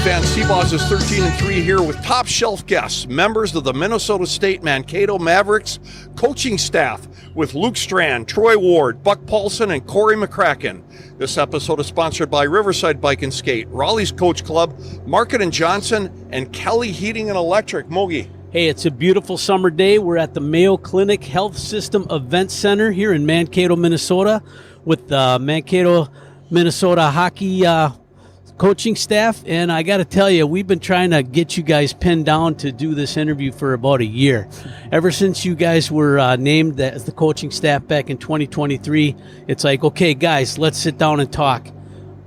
fans. T-Boz is 13-3 here with top shelf guests, members of the Minnesota State Mankato Mavericks coaching staff with Luke Strand, Troy Ward, Buck Paulsen, and Cory McCracken. This episode is sponsored by Riverside Bike and Skate, Raleigh's Coach Club, Market and Johnson, and Kelly Heating and Electric. Mogi. Hey, it's a beautiful summer day. We're at the Mayo Clinic Health System Event Center here in Mankato, Minnesota, with the Mankato, Minnesota hockey coaching staff. And I got to tell you, we've been trying to get you guys pinned down to do this interview for about a year. Ever since you guys were named as the coaching staff back in 2023, it's like, okay, guys, let's sit down and talk.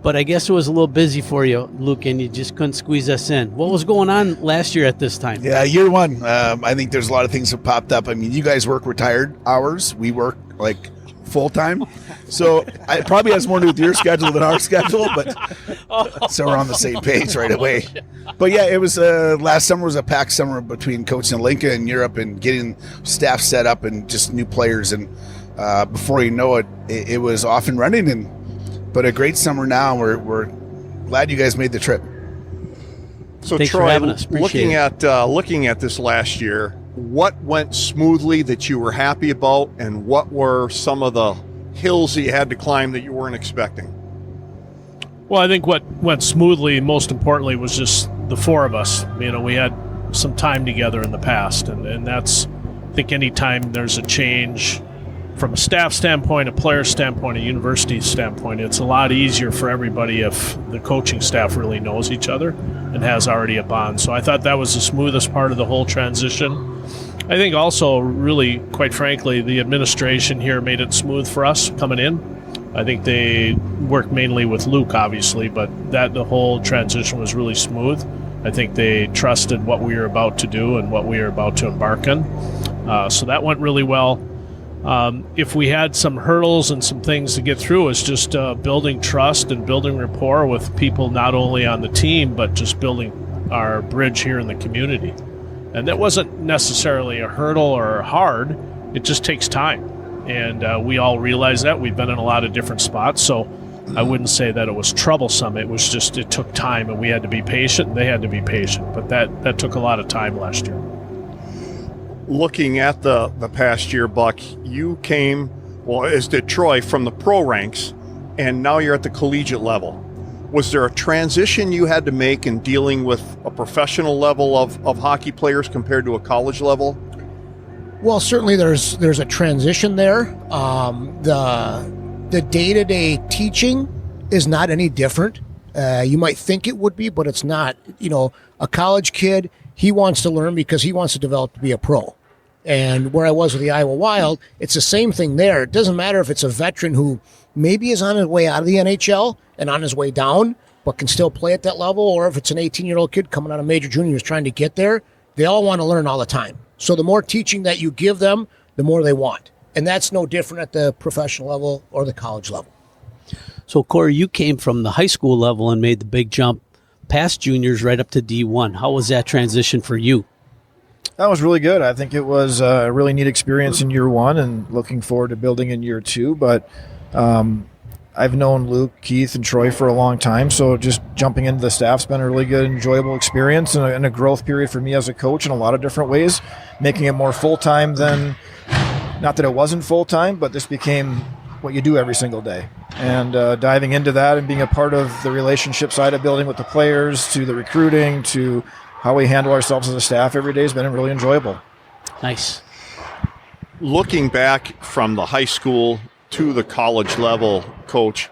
But I guess it was a little busy for you, Luke, and you just couldn't squeeze us in. What was going on last year at this time? Yeah, year one. I think there's a lot of things that popped up. I mean, you guys work retired hours. We work like full-time. So it probably has more to do with your schedule than our schedule, but so we're on the same page right away. But yeah, it was last summer was a packed summer between coaching Lincoln and Europe and getting staff set up and just new players. And before you know it, it was off and running. But a great summer now. We're glad you guys made the trip. So Thanks Troy, for having us. looking at this last year, what went smoothly that you were happy about, and what were some of the hills that you had to climb that you weren't expecting? Well, I think what went smoothly, most importantly, was just the four of us. You know, we had some time together in the past, and that's, I think, any time there's a change from a staff standpoint, a player standpoint, a university standpoint, it's a lot easier for everybody if the coaching staff really knows each other and has already a bond. So I thought that was the smoothest part of the whole transition. I think also, really, quite frankly, the administration here made it smooth for us coming in. I think they worked mainly with Luke, obviously, but the whole transition was really smooth. I think they trusted what we were about to do and what we were about to embark on. So that went really well. If we had some hurdles and some things to get through, it's just building trust and building rapport with people not only on the team, but just building our bridge here in the community. And that wasn't necessarily a hurdle or hard. It just takes time. And we all realize that. We've been in a lot of different spots, so I wouldn't say that it was troublesome. It was just, it took time, and we had to be patient, and they had to be patient. But that took a lot of time last year. Looking at the past year, Buck, you came, well, as did Troy, from the pro ranks, and now you're at the collegiate level. Was there a transition you had to make in dealing with a professional level of hockey players compared to a college level? Well, certainly there's a transition there. The day-to-day teaching is not any different. You might think it would be, but it's not. You know, a college kid, he wants to learn because he wants to develop to be a pro. And where I was with the Iowa Wild, it's the same thing there. It doesn't matter if it's a veteran who maybe is on his way out of the NHL and on his way down, but can still play at that level, or if it's an 18-year-old kid coming out of major junior who's trying to get there. They all want to learn all the time. So the more teaching that you give them, the more they want. And that's no different at the professional level or the college level. So, Cory, you came from the high school level and made the big jump past juniors right up to D1. How was that transition for you? That was really good. I think it was a really neat experience in year one and looking forward to building in year two. But I've known Luke, Keith, and Troy for a long time, so just jumping into the staff's been a really good, enjoyable experience and a growth period for me as a coach in a lot of different ways, making it more full-time than, not that it wasn't full-time, but this became what you do every single day. And diving into that and being a part of the relationship side of building with the players, to the recruiting, to how we handle ourselves as a staff every day has been really enjoyable. Nice. Looking back from the high school to the college level, Coach,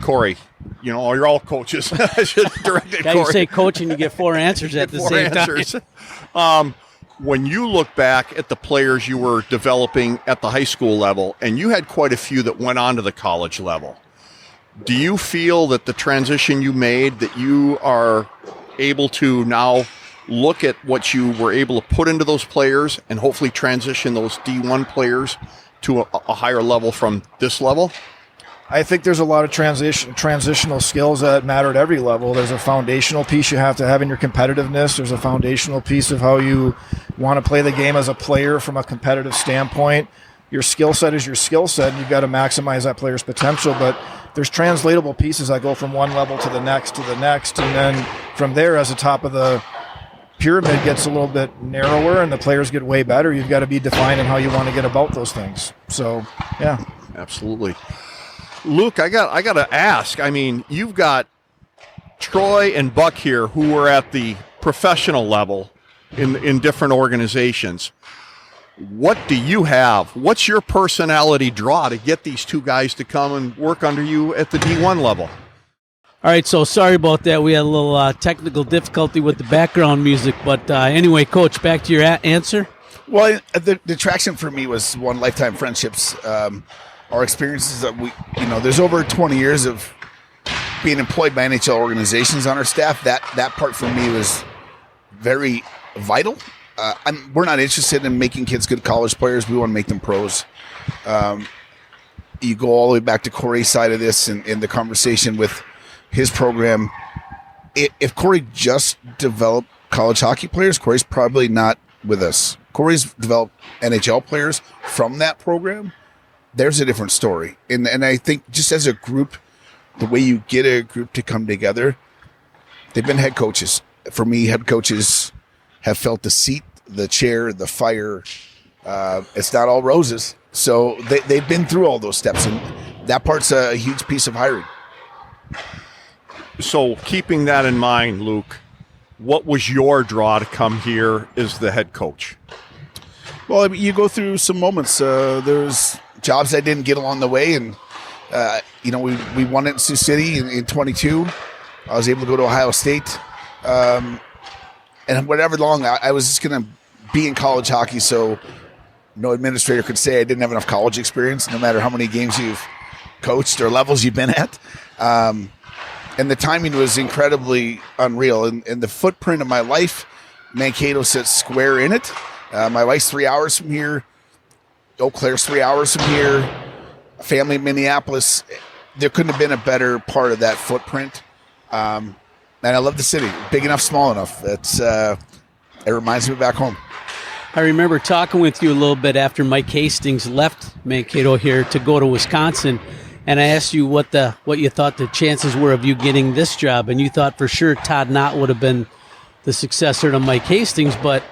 Cory, you know, you're all coaches. I should direct it, Cory. You say coach and you get four answers at the same time. When you look back at the players you were developing at the high school level, and you had quite a few that went on to the college level, do you feel that the transition you made, that you are able to now look at what you were able to put into those players and hopefully transition those D1 players to a higher level from this level? I think there's a lot of transitional skills that matter at every level. There's a foundational piece you have to have in your competitiveness. There's a foundational piece of how you want to play the game as a player from a competitive standpoint. Your skill set is your skill set, and you've got to maximize that player's potential. But there's translatable pieces that go from one level to the next, and then from there, as the top of the pyramid gets a little bit narrower and the players get way better, you've got to be defining how you want to get about those things. So, yeah. Absolutely. Luke, I got to ask, I mean, you've got Troy and Buck here who were at the professional level in different organizations. What do you have? What's your personality draw to get these two guys to come and work under you at the D1 level? All right, so sorry about that. We had a little technical difficulty with the background music. But anyway, Coach, back to your answer. Well, the attraction for me was one, lifetime friendships. Our experiences that there's over 20 years of being employed by NHL organizations on our staff. That part for me was very vital. We're not interested in making kids good college players. We want to make them pros. You go all the way back to Cory's side of this and the conversation with his program. If Cory just developed college hockey players, Cory's probably not with us. Cory's developed NHL players from that program. There's a different story. And I think just as a group, the way you get a group to come together, they've been head coaches. For me, head coaches have felt the seat, the chair, the fire. It's not all roses. So they've been through all those steps, and that part's a huge piece of hiring. So keeping that in mind, Luke, what was your draw to come here as the head coach? Well, I mean, you go through some moments. There's jobs I didn't get along the way, and we won it in Sioux City in 22. I was able to go to Ohio State, and whatever long I was just going to be in college hockey, so no administrator could say I didn't have enough college experience, no matter how many games you've coached or levels you've been at. And the timing was incredibly unreal. And the footprint of my life, Mankato sits square in it. My wife's 3 hours from here. Eau Claire's 3 hours from here. Family in Minneapolis. There couldn't have been a better part of that footprint. And I love the city. Big enough, small enough. It reminds me of back home. I remember talking with you a little bit after Mike Hastings left Mankato here to go to Wisconsin, and I asked you what you thought the chances were of you getting this job, and you thought for sure Todd Knott would have been the successor to Mike Hastings, but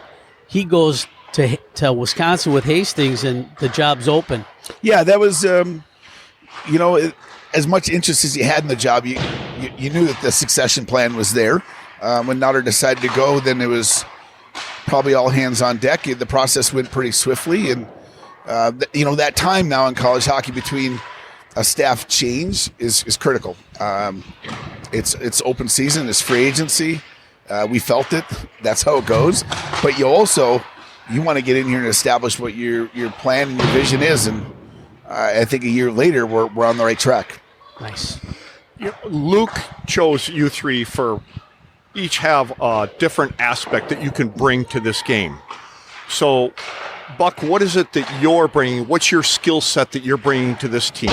he goes to Wisconsin with Hastings, and the job's open. Yeah, that was, as much interest as you had in the job, you knew that the succession plan was there. When Nutter decided to go, then it was probably all hands on deck. The process went pretty swiftly, and that time now in college hockey between a staff change is critical. It's open season, it's free agency. We felt it. That's how it goes. But you want to get in here and establish what your plan and your vision is, and I think a year later we're on the right track. Nice. Luke chose you three for each have a different aspect that you can bring to this game. So, Buck, what is it that you're bringing? What's your skill set that you're bringing to this team?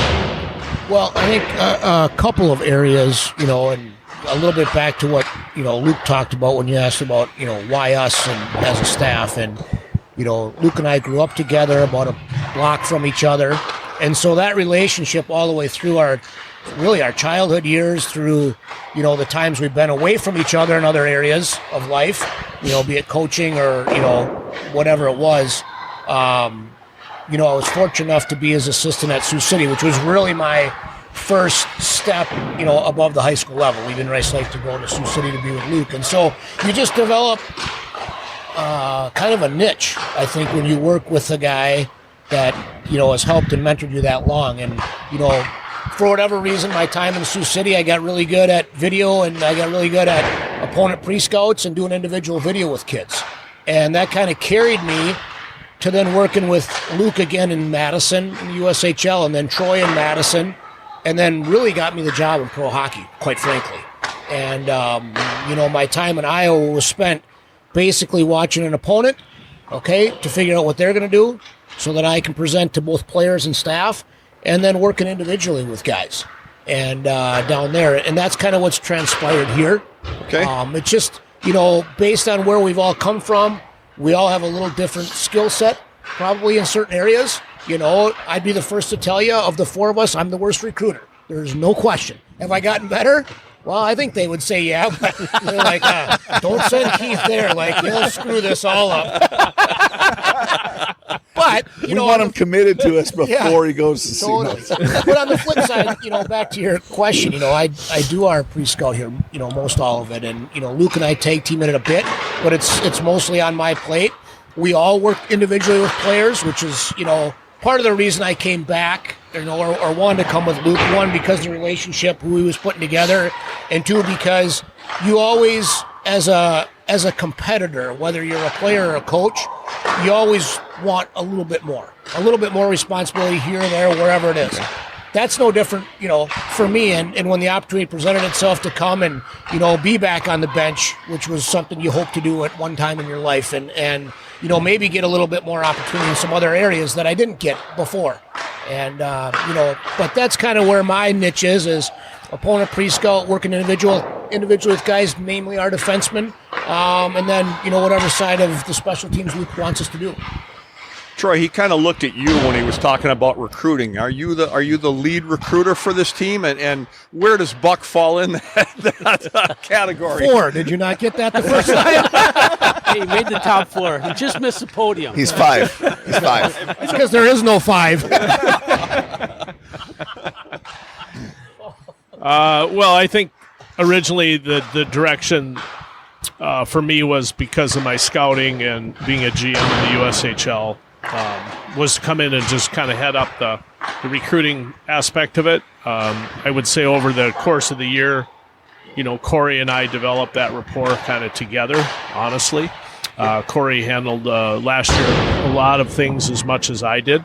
Well, I think a couple of areas, and a little bit back to what, Luke talked about when you asked about, why us and as a staff. And, Luke and I grew up together about a block from each other. And so that relationship all the way through our childhood years, through, the times we've been away from each other in other areas of life, be it coaching or, whatever it was. I was fortunate enough to be his assistant at Sioux City, which was really my first step, above the high school level. Leaving Rice Lake to go to Sioux City to be with Luke. And so you just develop kind of a niche, I think, when you work with a guy that, has helped and mentored you that long. And, for whatever reason, my time in Sioux City, I got really good at video, and I got really good at opponent pre-scouts and doing individual video with kids. And that kind of carried me to then working with Luke again in Madison in the USHL, and then Troy in Madison, and then really got me the job in pro hockey, quite frankly. And, my time in Iowa was spent basically watching an opponent, to figure out what they're going to do so that I can present to both players and staff, and then working individually with guys and down there. And that's kind of what's transpired here. Okay. It's just, based on where we've all come from, we all have a little different skill set, probably in certain areas. I'd be the first to tell you, of the four of us, I'm the worst recruiter. There's no question. Have I gotten better? Well, I think they would say yeah, but they're like, don't send Keith there. Like, he'll screw this all up. But, we want him committed to us before he goes to totally. see us. But on the flip side, back to your question, I do our pre-scout here, most all of it. And, Luke and I tag team it a bit, but it's mostly on my plate. We all work individually with players, which is, part of the reason I came back, or wanted to come with Luke. One, because of the relationship, who he was putting together, and two, because you always, as a competitor, whether you're a player or a coach, you always want a little bit more responsibility here and there, wherever it is. That's no different, for me. And when the opportunity presented itself to come and, be back on the bench, which was something you hope to do at one time in your life, and maybe get a little bit more opportunity in some other areas that I didn't get before. And, but that's kind of where my niche is opponent pre-scout, working individually with guys, namely our defensemen, and then, whatever side of the special teams Luke wants us to do. Troy, he kind of looked at you when he was talking about recruiting. Are you the lead recruiter for this team? And where does Buck fall in that category? 4. Did you not get that the first time? Hey, he made the top 4. He just missed the podium. He's 5. He's 5. It's because there is no 5. Well, I think originally the direction for me was because of my scouting and being a GM in the USHL, was to come in and just kind of head up the recruiting aspect of it. I would say over the course of the year, Cory and I developed that rapport kind of together, honestly. Cory handled last year a lot of things as much as I did.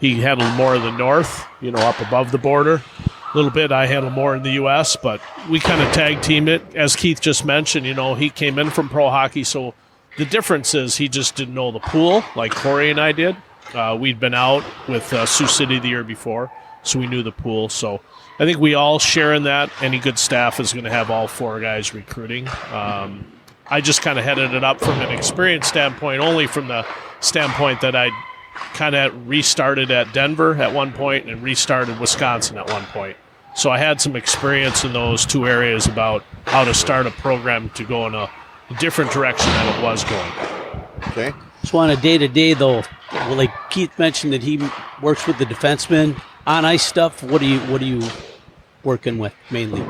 He handled more of the north, up above the border. A little bit I handle more in the U.S., but we kind of tag teamed it. As Keith just mentioned, he came in from pro hockey, so the difference is he just didn't know the pool like Cory and I did. We'd been out with Sioux City the year before, so we knew the pool. So I think we all share in that. Any good staff is going to have all 4 guys recruiting. I just kind of headed it up from an experience standpoint, only from the standpoint that I kind of restarted at Denver at one point and restarted Wisconsin at one point. So I had some experience in those 2 areas about how to start a program to go in a different direction than it was going. Okay. So on a day-to-day, though, like Keith mentioned that he works with the defensemen on ice stuff. What are you working with mainly?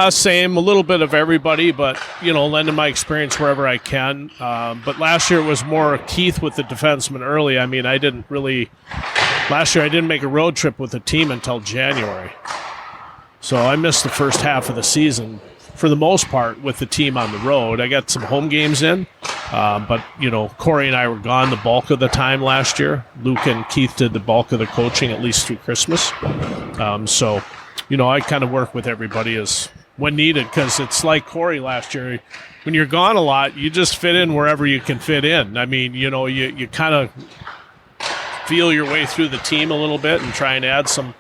Same, a little bit of everybody, but lending my experience wherever I can. But last year was more Keith with the defensemen early. I mean, last year I didn't make a road trip with the team until January. So I missed the first half of the season for the most part with the team on the road. I got some home games in, but Cory and I were gone the bulk of the time last year. Luke and Keith did the bulk of the coaching, at least through Christmas. So I kind of work with everybody as when needed, because it's like Cory last year. When you're gone a lot, you just fit in wherever you can fit in. I mean, you kind of feel your way through the team a little bit and try and add some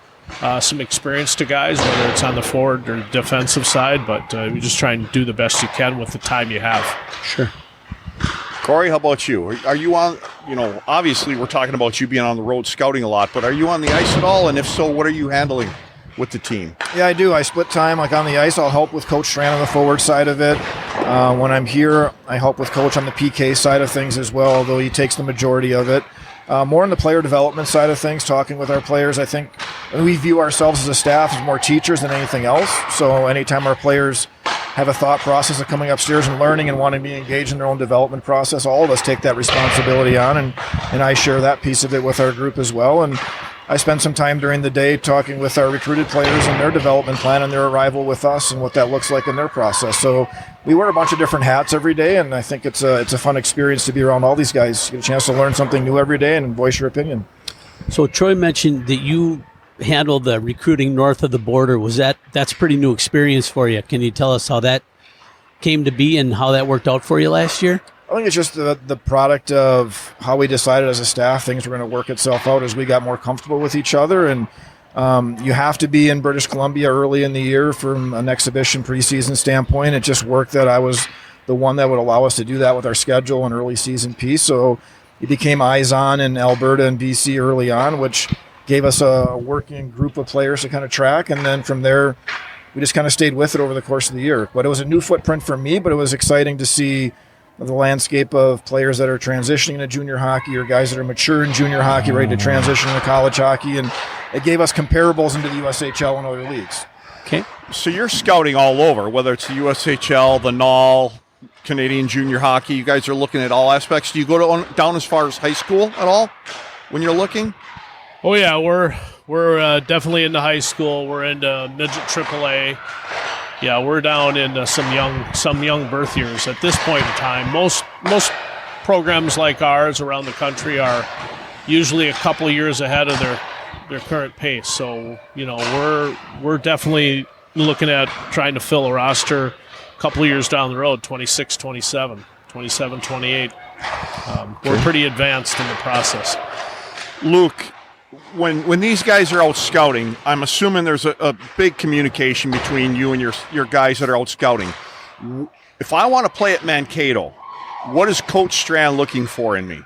experience to guys, whether it's on the forward or defensive side, but you just try and do the best you can with the time you have. Sure. Cory, how about you? Are you on, obviously we're talking about you being on the road scouting a lot, but are you on the ice at all? And if so, what are you handling with the team? Yeah, I do. I split time. Like on the ice, I'll help with Coach Strand on the forward side of it. When I'm here, I help with Coach on the PK side of things as well, although he takes the majority of it. More on the player development side of things, talking with our players. I think we view ourselves as a staff as more teachers than anything else. So anytime our players have a thought process of coming upstairs and learning and wanting to be engaged in their own development process, all of us take that responsibility on, and I share that piece of it with our group as well. And I spend some time during the day talking with our recruited players and their development plan and their arrival with us and what that looks like in their process. So we wear a bunch of different hats every day, and I think it's a fun experience to be around all these guys. Get a chance to learn something new every day and voice your opinion. So Troy mentioned that you handled the recruiting north of the border. That's a pretty new experience for you. Can you tell us how that came to be and how that worked out for you last year? I think it's just the product of how we decided as a staff things were going to work itself out as we got more comfortable with each other. And you have to be in British Columbia early in the year from an exhibition preseason standpoint. It just worked that I was the one that would allow us to do that with our schedule and early season piece. So it became eyes on in Alberta and BC early on, which gave us a working group of players to kind of track, and then from there, we just kind of stayed with it over the course of the year. But it was a new footprint for me, but it was exciting to see the landscape of players that are transitioning to junior hockey or guys that are mature in junior hockey, ready to transition into college hockey, and it gave us comparables into the USHL and other leagues. Okay. So you're scouting all over, whether it's the USHL, the NAL, Canadian junior hockey. You guys are looking at all aspects. Do you go down as far as high school at all when you're looking? Oh yeah, we're definitely into high school. We're into midget AAA. Yeah, we're down into some young birth years at this point in time. Most programs like ours around the country are usually a couple of years ahead of their current pace. So, we're definitely looking at trying to fill a roster a couple of years down the road, 26, 27, 28. We're pretty advanced in the process. Luke, when these guys are out scouting, I'm assuming there's a big communication between you and your guys that are out scouting. If I want to play at Mankato, what is Coach Strand looking for in me?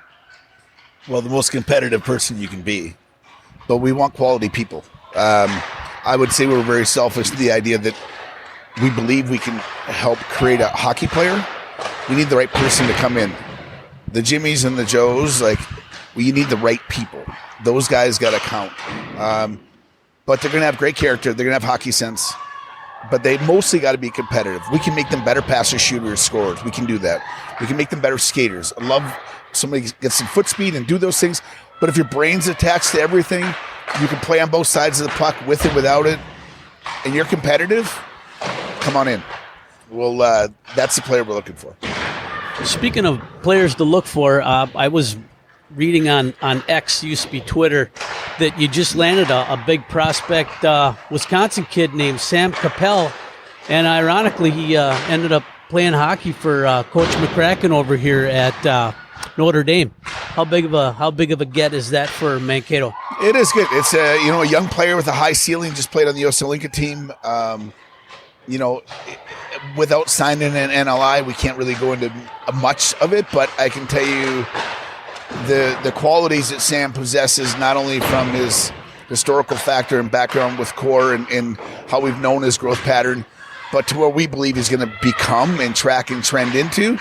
Well, the most competitive person you can be. But we want quality people. I would say we're very selfish to the idea that we believe we can help create a hockey player. We need the right person to come in. The Jimmies and the Joes, we need the right people. Those guys got to count. But they're going to have great character. They're going to have hockey sense. But they mostly got to be competitive. We can make them better passers, shooters, scorers. We can do that. We can make them better skaters. I love somebody get some foot speed and do those things. But if your brain's attached to everything, you can play on both sides of the puck with it, without it, and you're competitive, come on in. Well, that's the player we're looking for. Speaking of players to look for, I was reading on X, used to be Twitter, that you just landed a big prospect Wisconsin kid named Sam Capel, and ironically he ended up playing hockey for Coach McCracken over here at Notre Dame. How big of a get is that for Mankato? It is good. It's a young player with a high ceiling. Just played on the Osalinka team. Without signing an NLI, we can't really go into much of it. But I can tell you the qualities that Sam possesses, not only from his historical factor and background with Core and how we've known his growth pattern, but to what we believe he's going to become and track and trend into.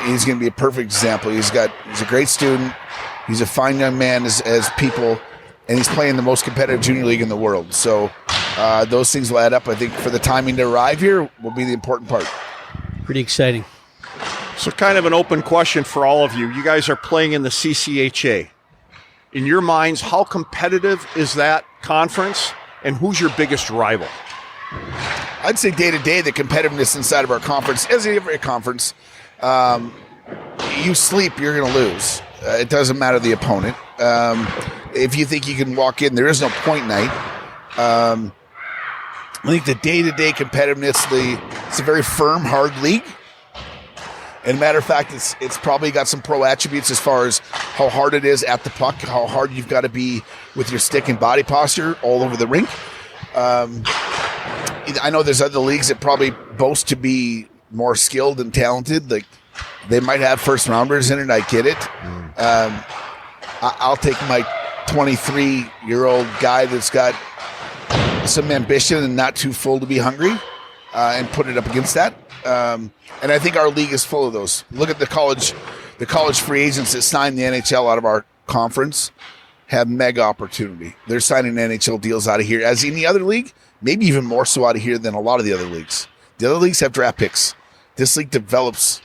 He's going to be a perfect example. He's a great student. He's a fine young man as people, and he's playing the most competitive junior league in the world. So those things will add up. I think for the timing to arrive here will be the important part. Pretty exciting. So kind of an open question for all of you. You guys are playing in the CCHA. In your minds, how competitive is that conference, and who's your biggest rival? I'd say day-to-day, the competitiveness inside of our conference, as every conference, you sleep, you're going to lose. It doesn't matter the opponent. If you think you can walk in, there is no point night. I think the day-to-day competitiveness, it's a very firm, hard league. And matter of fact, it's probably got some pro attributes as far as how hard it is at the puck, how hard you've got to be with your stick and body posture all over the rink. I know there's other leagues that probably boast to be more skilled and talented. Like they might have first rounders in it. I get it. I'll take my 23-year-old guy that's got some ambition and not too full to be hungry, and put it up against that. And I think our league is full of those. Look at the college free agents that signed the NHL out of our conference have mega opportunity. They're signing NHL deals out of here, as any other league, maybe even more so out of here than a lot of the other leagues. The other leagues have draft picks. This league develops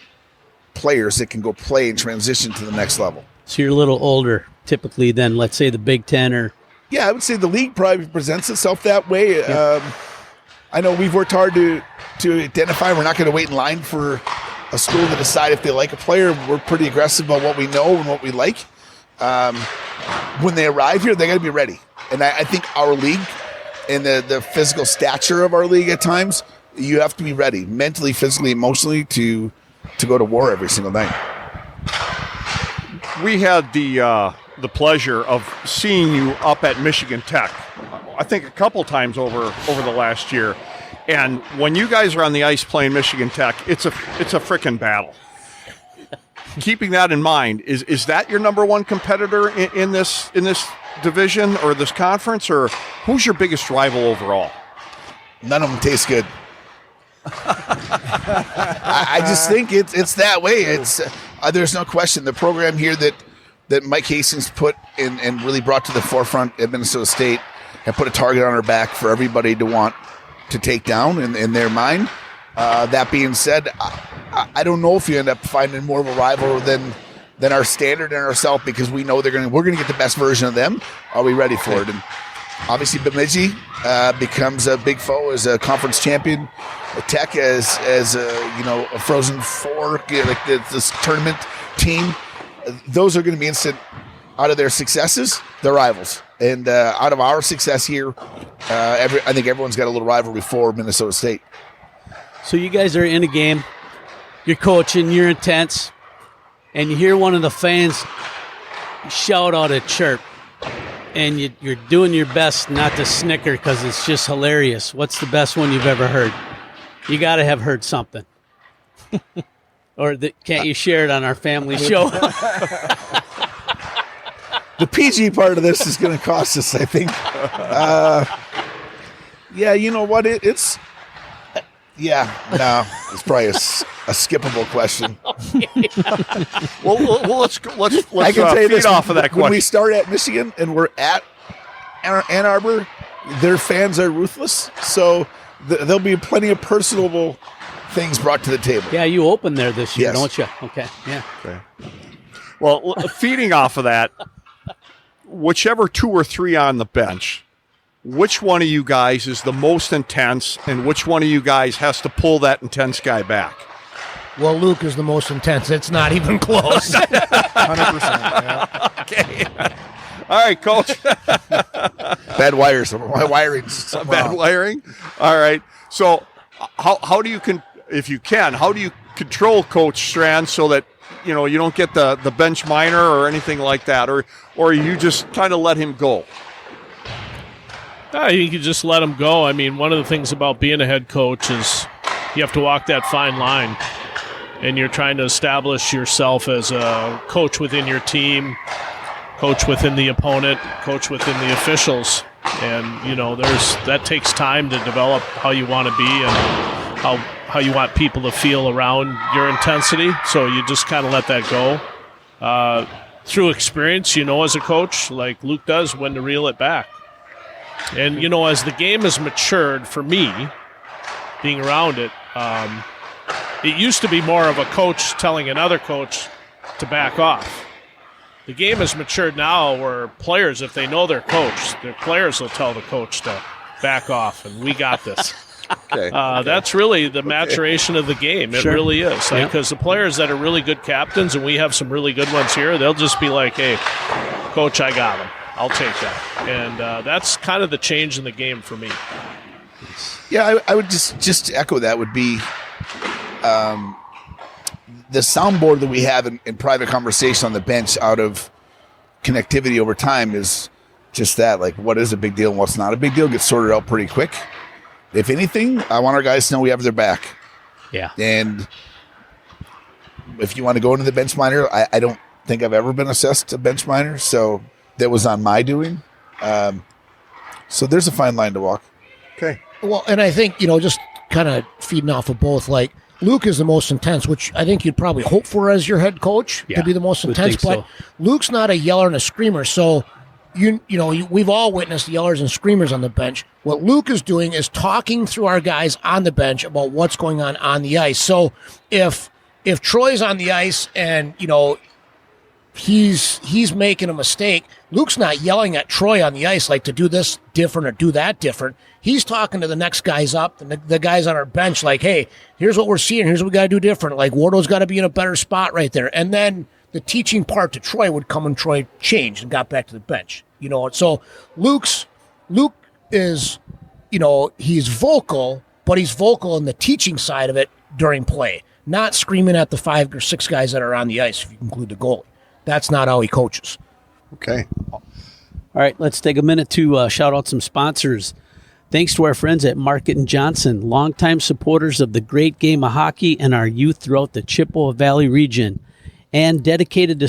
players that can go play and transition to the next level. So you're a little older typically than, let's say, the Big Ten or... Yeah, I would say the league probably presents itself that way. Yeah. I know we've worked hard to identify. We're not going to wait in line for a school to decide if they like a player. We're pretty aggressive about what we know and what we like. When they arrive here, they got to be ready. And I think our league and the physical stature of our league at times, you have to be ready mentally, physically, emotionally to go to war every single night. We had the pleasure of seeing you up at Michigan Tech, I think a couple times over the last year. And when you guys are on the ice playing Michigan Tech, it's a frickin' battle. Keeping that in mind, is that your number one competitor in this division or this conference, or who's your biggest rival overall? None of them taste good. I just think it's that way. It's there's no question. The program here that Mike Hastings put in and really brought to the forefront at Minnesota State and put a target on our back for everybody to want to take down in their mind. That being said, I don't know if you end up finding more of a rival than our standard and ourselves, because we know we're going to get the best version of them. Are we ready for it? And obviously, Bemidji becomes a big foe as a conference champion. Tech as a Frozen Four, like this tournament team. Those are going to be instant. Out of their successes, they're rivals, and out of our success here, I think everyone's got a little rivalry for Minnesota State. So you guys are in a game, you're coaching, you're intense, and you hear one of the fans shout out a chirp, and you're doing your best not to snicker because it's just hilarious. What's the best one you've ever heard? You got to have heard something. Or can't you share it on our family show? The PG part of this is going to cost us, I think. Yeah, you know what? It's probably a skippable question. Well, let's I can tell you feed this, off of that question. When we start at Michigan and we're at Ann Arbor, their fans are ruthless, so there'll be plenty of personable things brought to the table. Yeah, you opened there this year, Yes. don't you? Okay, yeah. Okay. Well, feeding off of that, whichever 2 or 3 on the bench, which one of you guys is the most intense, and which one of you guys has to pull that intense guy back? Well, Luke is the most intense. It's not even close. 100%. Yeah. Okay. All right, Coach. Bad wires. My wiring's Bad wiring. All right. So, how do you if you can, how do you control Coach Strand so that you don't get the bench minor or anything like that, or you just kind of let him go? You can just let him go. I mean, one of the things about being a head coach is you have to walk that fine line, and you're trying to establish yourself as a coach within your team, coach within the opponent, coach within the officials. And, that takes time to develop how you want to be and how you want people to feel around your intensity. So you just kind of let that go. Through experience, as a coach, like Luke does, when to reel it back. And, as the game has matured for me, being around it, it used to be more of a coach telling another coach to back off. The game has matured now where players, if they know their coach, their players will tell the coach to back off, and we got this. Okay. That's really the maturation of the game. It really is. Yeah. Because the players that are really good captains, and we have some really good ones here, they'll just be like, hey, Coach, I got him. I'll take that. And that's kind of the change in the game for me. Yeah, I would just echo that would be the soundboard that we have in private conversation on the bench out of connectivity over time is just that, like what is a big deal and what's not a big deal gets sorted out pretty quick. If anything, I want our guys to know we have their back. Yeah. And if you want to go into the bench minor, I don't think I've ever been assessed a bench minor, so that was on my doing. So there's a fine line to walk. Okay. Well, and I think, just kind of feeding off of both, like Luke is the most intense, which I think you'd probably hope for as your head coach to be the most intense, but Luke's not a yeller and a screamer. So, we've all witnessed yellers and screamers on the bench. What Luke is doing is talking through our guys on the bench about what's going on the ice. So if Troy's on the ice and, he's making a mistake, Luke's not yelling at Troy on the ice like to do this different or do that different. He's talking to the next guys up, the guys on our bench, like, hey, here's what we're seeing. Here's what we got to do different. Like, Wardo's got to be in a better spot right there. And then the teaching part to Troy would come and Troy changed and got back to the bench. So Luke is, he's vocal, but he's vocal in the teaching side of it during play, not screaming at the 5 or 6 guys that are on the ice, if you include the goalie. That's not how he coaches. Okay. All right, let's take a minute to shout out some sponsors. Thanks to our friends at Market & Johnson, longtime supporters of the great game of hockey and our youth throughout the Chippewa Valley region. and dedicated to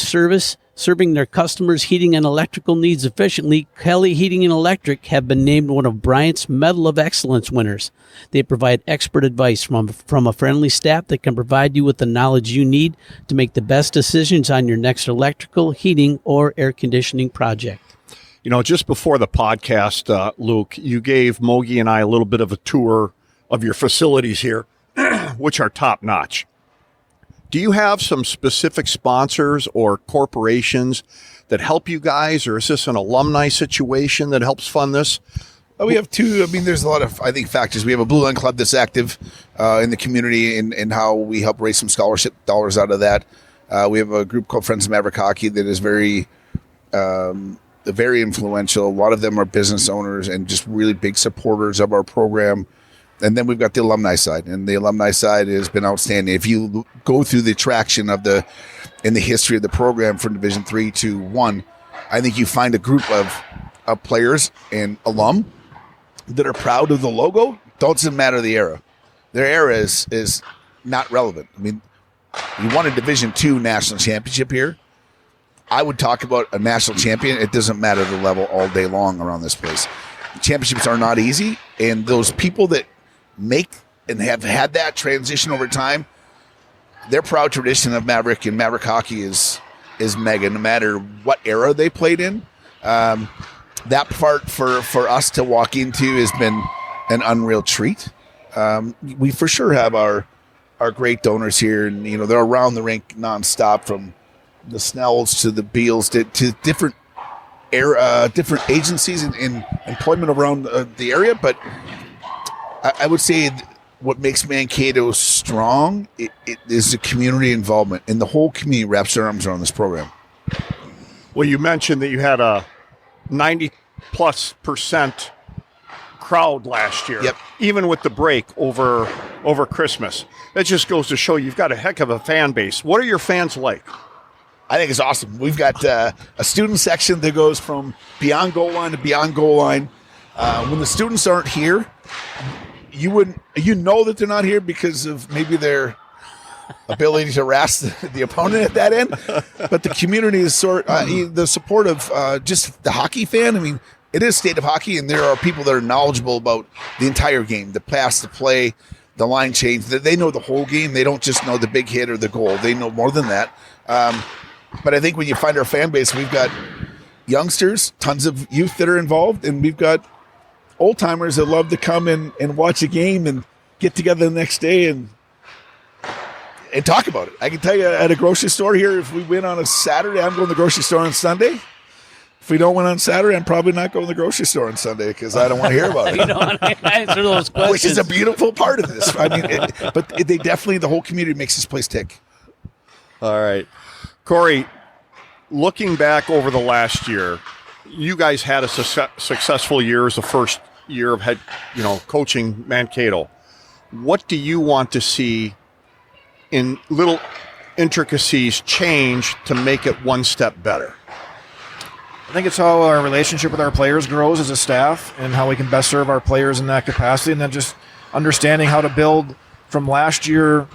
serving their customers' heating and electrical needs efficiently, Kelly Heating and Electric have been named one of Bryant's Medal of Excellence winners. They provide expert advice from a friendly staff that can provide you with the knowledge you need to make the best decisions on your next electrical, heating, or air conditioning project. You know, just before the podcast, Luke, you gave Mogi and I a little bit of a tour of your facilities here, which are top notch. Do you have some specific sponsors or corporations that help you guys, or is this an alumni situation that helps fund this? We have two. I mean, there's a lot of, I think, factors. We have a Blue Line Club that's active in the community and how we help raise some scholarship dollars out of that. We have a group called Friends of Maverick Hockey that is very influential. A lot of them are business owners and just really big supporters of our program. And then we've got the alumni side, and the alumni side has been outstanding. If you go through the traction in the history of the program from Division 3 to 1, I think you find a group of players and alum that are proud of the logo. Doesn't matter the era. Their era is not relevant. I mean, you won a Division 2 national championship here. I would talk about a national champion. It doesn't matter the level all day long around this place. Championships are not easy, and those people that make and have had that transition over time, their proud tradition of Maverick and Maverick hockey is mega, no matter what era they played in. That part for us to walk into has been an unreal treat. We for sure have our great donors here, and you know they're around the rink nonstop, from the Snells to the Beals to different different agencies and employment around the area. But I would say what makes Mankato strong it is the community involvement, and the whole community wraps their arms around this program. Well, you mentioned that you had a 90+% crowd last year, Yep. even with the break over Christmas. That just goes to show you've got a heck of a fan base. What are your fans like? I think it's awesome. We've got a student section that goes from beyond goal line to beyond goal line. When the students aren't here, you know that they're not here because of maybe their ability to harass the opponent at that end. But the community is the support of just the hockey fan. I mean, it is state of hockey, and there are people that are knowledgeable about the entire game, the pass, the play, the line change. They know the whole game. They don't just know the big hit or the goal. They know more than that. But I think when you find our fan base, we've got youngsters, tons of youth that are involved, and we've got old timers that love to come and watch a game and get together the next day and talk about it. I can tell you at a grocery store here, if we win on a Saturday, I'm going to the grocery store on Sunday. If we don't win on Saturday, I'm probably not going to the grocery store on Sunday because I don't want to hear about it. You don't want to answer those questions. Which is a beautiful part of this. I mean, they definitely, the whole community makes this place tick. All right. Cory, looking back over the last year, you guys had a successful year as the first year of coaching Mankato. What do you want to see in little intricacies change to make it one step better? I think it's how our relationship with our players grows as a staff and how we can best serve our players in that capacity, and then just understanding how to build from last year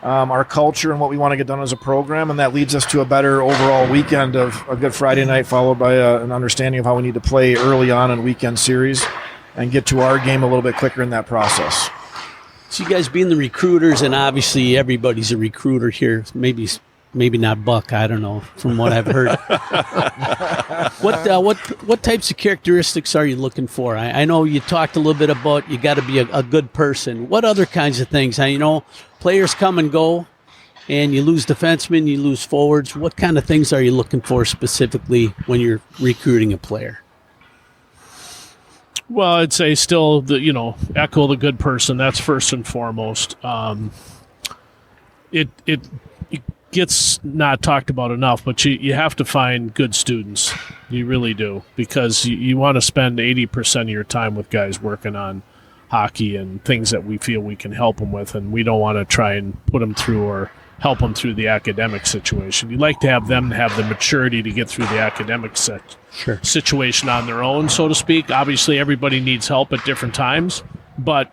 our culture and what we want to get done as a program, and that leads us to a better overall weekend of a good Friday night, followed by an understanding of how we need to play early on in weekend series and get to our game a little bit quicker in that process. So you guys being the recruiters, and obviously everybody's a recruiter here, maybe not Buck, I don't know, from what I've heard. What types of characteristics are you looking for? I know you talked a little bit about you got to be a good person. What other kinds of things? Players come and go, and you lose defensemen, you lose forwards. What kind of things are you looking for specifically when you're recruiting a player? Well, I'd say still echo the good person. That's first and foremost. It gets not talked about enough, but you have to find good students. You really do, because you want to spend 80% of your time with guys working on hockey and things that we feel we can help them with, and we don't want to try and put them through or help them through the academic situation. You'd like to have them have the maturity to get through the academic situation on their own, so to speak. Obviously, everybody needs help at different times, but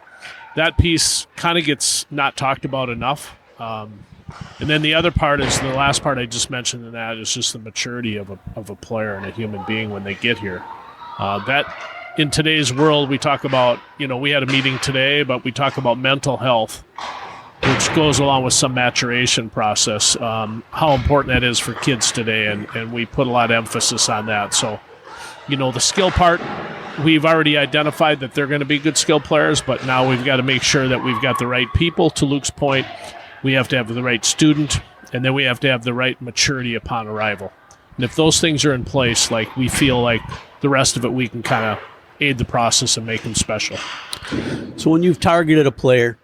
that piece kind of gets not talked about enough. And then the other part is the last part I just mentioned, and that is just the maturity of a player and a human being when they get here. That in today's world, we talk about, we had a meeting today, but we talk about mental health, which goes along with some maturation process, how important that is for kids today, and we put a lot of emphasis on that. So, the skill part, we've already identified that they're going to be good skill players, but now we've got to make sure that we've got the right people. To Luke's point, we have to have the right student, and then we have to have the right maturity upon arrival. And if those things are in place, we feel like the rest of it, we can kind of aid the process and make them special. So when you've targeted a player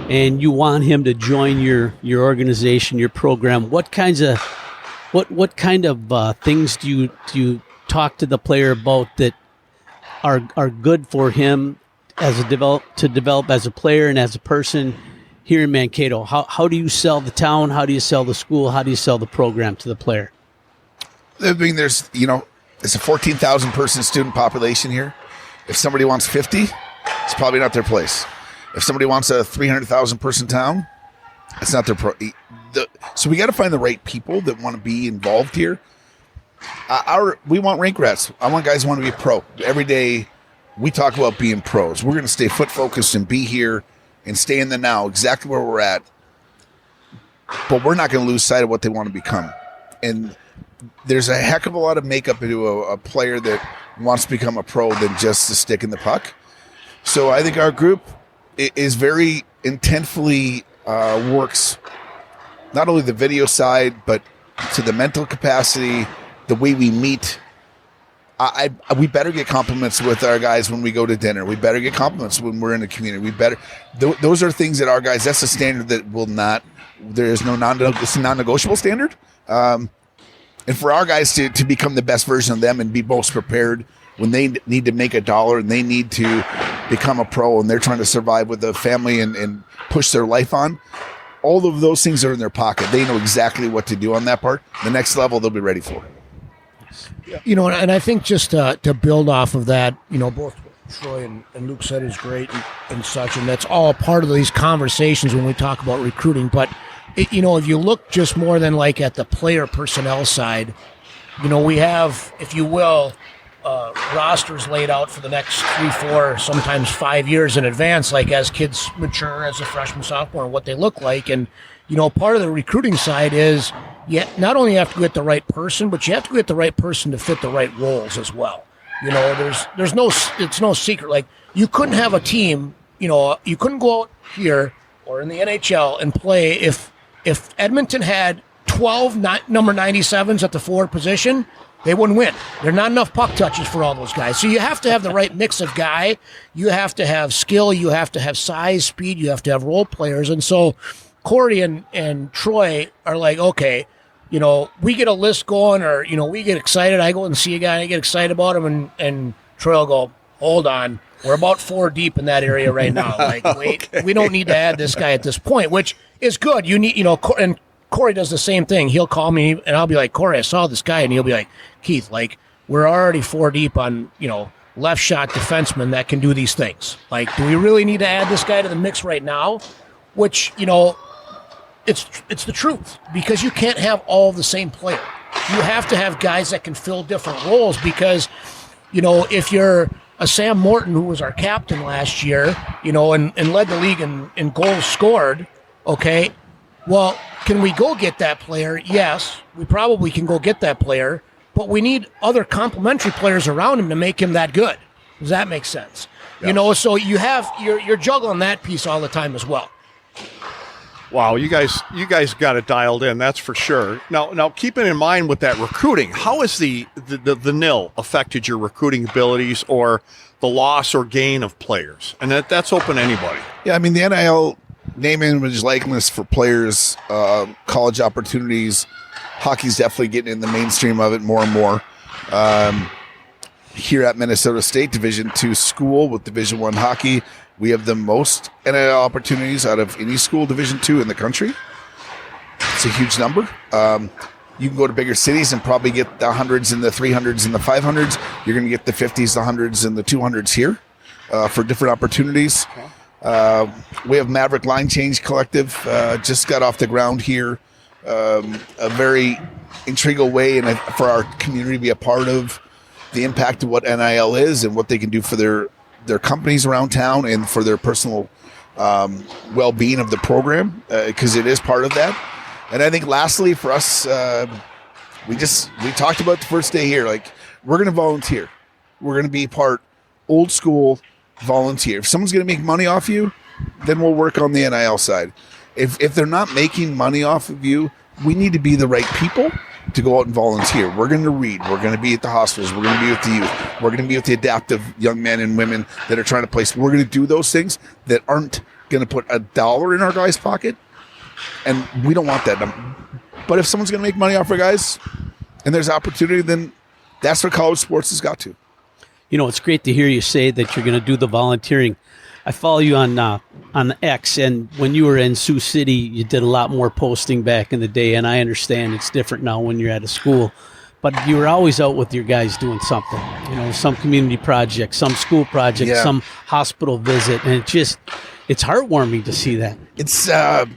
and you want him to join your organization, your program, what kind of things do you talk to the player about that are good for him to develop as a player and as a person here in Mankato? How do you sell the town? How do you sell the school? How do you sell the program to the player? I mean, it's a 14,000 person student population here. If somebody wants 50, it's probably not their place. If somebody wants a 300,000 person town, it's not their so we got to find the right people that want to be involved here. We want rank rats. I want guys who want to be pro. Every day we talk about being pros. We're going to stay foot focused and be here and stay in the now, exactly where we're at. But we're not going to lose sight of what they want to become. And there's a heck of a lot of makeup into a player that wants to become a pro than just to stick in the puck. So I think our group is very intentfully works not only the video side, but to the mental capacity, the way we meet. We better get compliments with our guys when we go to dinner. We better get compliments when we're in the community. Those are things that our guys, that's a standard that will not, there is no it's a non-negotiable standard. And for our guys to become the best version of them and be most prepared when they need to make a dollar and they need to become a pro and they're trying to survive with a family and push their life on, all of those things are in their pocket. They know exactly what to do on that part. The next level they'll be ready for. And I think just to build off of that, both what Troy and Luke said is great and such, and that's all part of these conversations when we talk about recruiting. But if you look just more than at the player personnel side, we have, if you will, rosters laid out for the next 3, 4, sometimes 5 years in advance, as kids mature as a freshman, sophomore, and what they look like. And, part of the recruiting side is not only you have to get the right person, but you have to get the right person to fit the right roles as well. It's no secret. You couldn't have a team, you couldn't go out here or in the NHL and play if Edmonton had 12 number 97s at the forward position, they wouldn't win. There are not enough puck touches for all those guys. So you have to have the right mix of guy. You have to have skill. You have to have size, speed. You have to have role players. And so Corey and Troy are okay, we get a list going or, we get excited. I go and see a guy and I get excited about him and Troy will go, hold on. We're about 4 deep in that area right now. Wait, okay. We don't need to add this guy at this point, which is good. You need, and Corey does the same thing. He'll call me and I'll be like, Corey, I saw this guy. And he'll be like, Keith, we're already 4 deep on, left shot defenseman that can do these things. Do we really need to add this guy to the mix right now? Which, it's the truth because you can't have all the same player. You have to have guys that can fill different roles because, if you're a Sam Morton, who was our captain last year, and led the league in goals scored, okay, well, can we go get that player? Yes, we probably can go get that player, but we need other complementary players around him to make him that good. Does that make sense? Yeah. So you're juggling that piece all the time as well. Wow, you guys got it dialed in, that's for sure. Now keeping in mind with that recruiting, how has the nil affected your recruiting abilities or the loss or gain of players? And that's open to anybody. Yeah, I mean, the NIL name, image, likeness for players, college opportunities, hockey's definitely getting in the mainstream of it more and more. Here at Minnesota State, Division II school with Division I hockey, we have the most NIL opportunities out of any school Division II in the country. It's a huge number. You can go to bigger cities and probably get the 100s and the 300s and the 500s. You're going to get the 50s, the 100s, and the 200s here for different opportunities. We have Maverick Line Change Collective, just got off the ground here. A very integral way and for our community to be a part of the impact of what NIL is and what they can do for their companies around town and for their personal well-being of the program, because it is part of that. And I think lastly for us, we talked about the first day here, like we're going to volunteer. We're going to be part old school volunteer. If someone's going to make money off you, then we'll work on the NIL side. If they're not making money off of you, we need to be the right people to go out and volunteer. We're going to read. We're going to be at the hospitals. We're going to be with the youth. We're going to be with the adaptive young men and women that are trying to place. We're going to do those things that aren't going to put $1 in our guy's pocket, and we don't want that. But if someone's going to make money off our guys and there's opportunity, then that's what college sports has got to. You know, it's great to hear you say that you're going to do the volunteering. I follow you on X, and when you were in Sioux City, you did a lot more posting back in the day, and I understand it's different now when you're at a school. But you were always out with your guys doing something, you know, some community project, some school project, some hospital visit, and it's heartwarming to see that. It's, I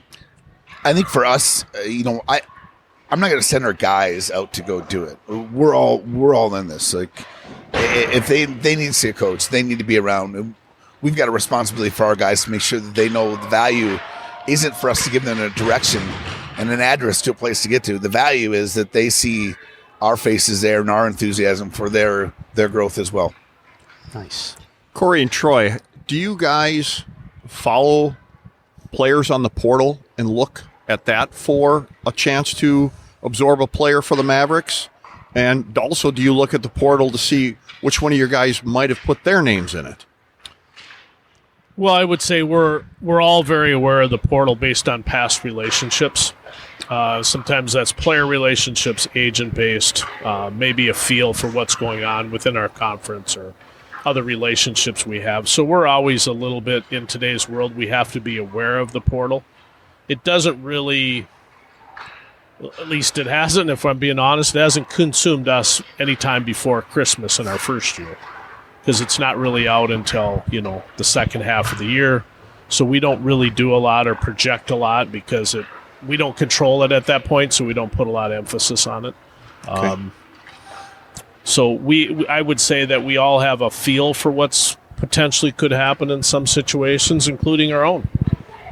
think for us, you know, I'm not going to send our guys out to go do it. We're all in this. Like, if they need to see a coach, they need to be around. We've got a responsibility for our guys to make sure that they know the value isn't for us to give them a direction and an address to a place to get to. The value is that they see our faces there and our enthusiasm for their growth as well. Nice. Cory and Troy, do you guys follow players on the portal and look at that for a chance to absorb a player for the Mavericks? And also, do you look at the portal to see which one of your guys might have put their names in it? Well, I would say we're all very aware of the portal based on past relationships. Sometimes that's player relationships, agent-based, maybe a feel for what's going on within our conference or other relationships we have. So we're always a little bit, in today's world, we have to be aware of the portal. It doesn't really, at least it hasn't, if I'm being honest, it hasn't consumed us any time before Christmas in our first year, because it's not really out until, you know, the second half of the year. So we don't really do a lot or project a lot because we don't control it at that point, so we don't put a lot of emphasis on it. Okay. So I would say that we all have a feel for what's potentially could happen in some situations, including our own.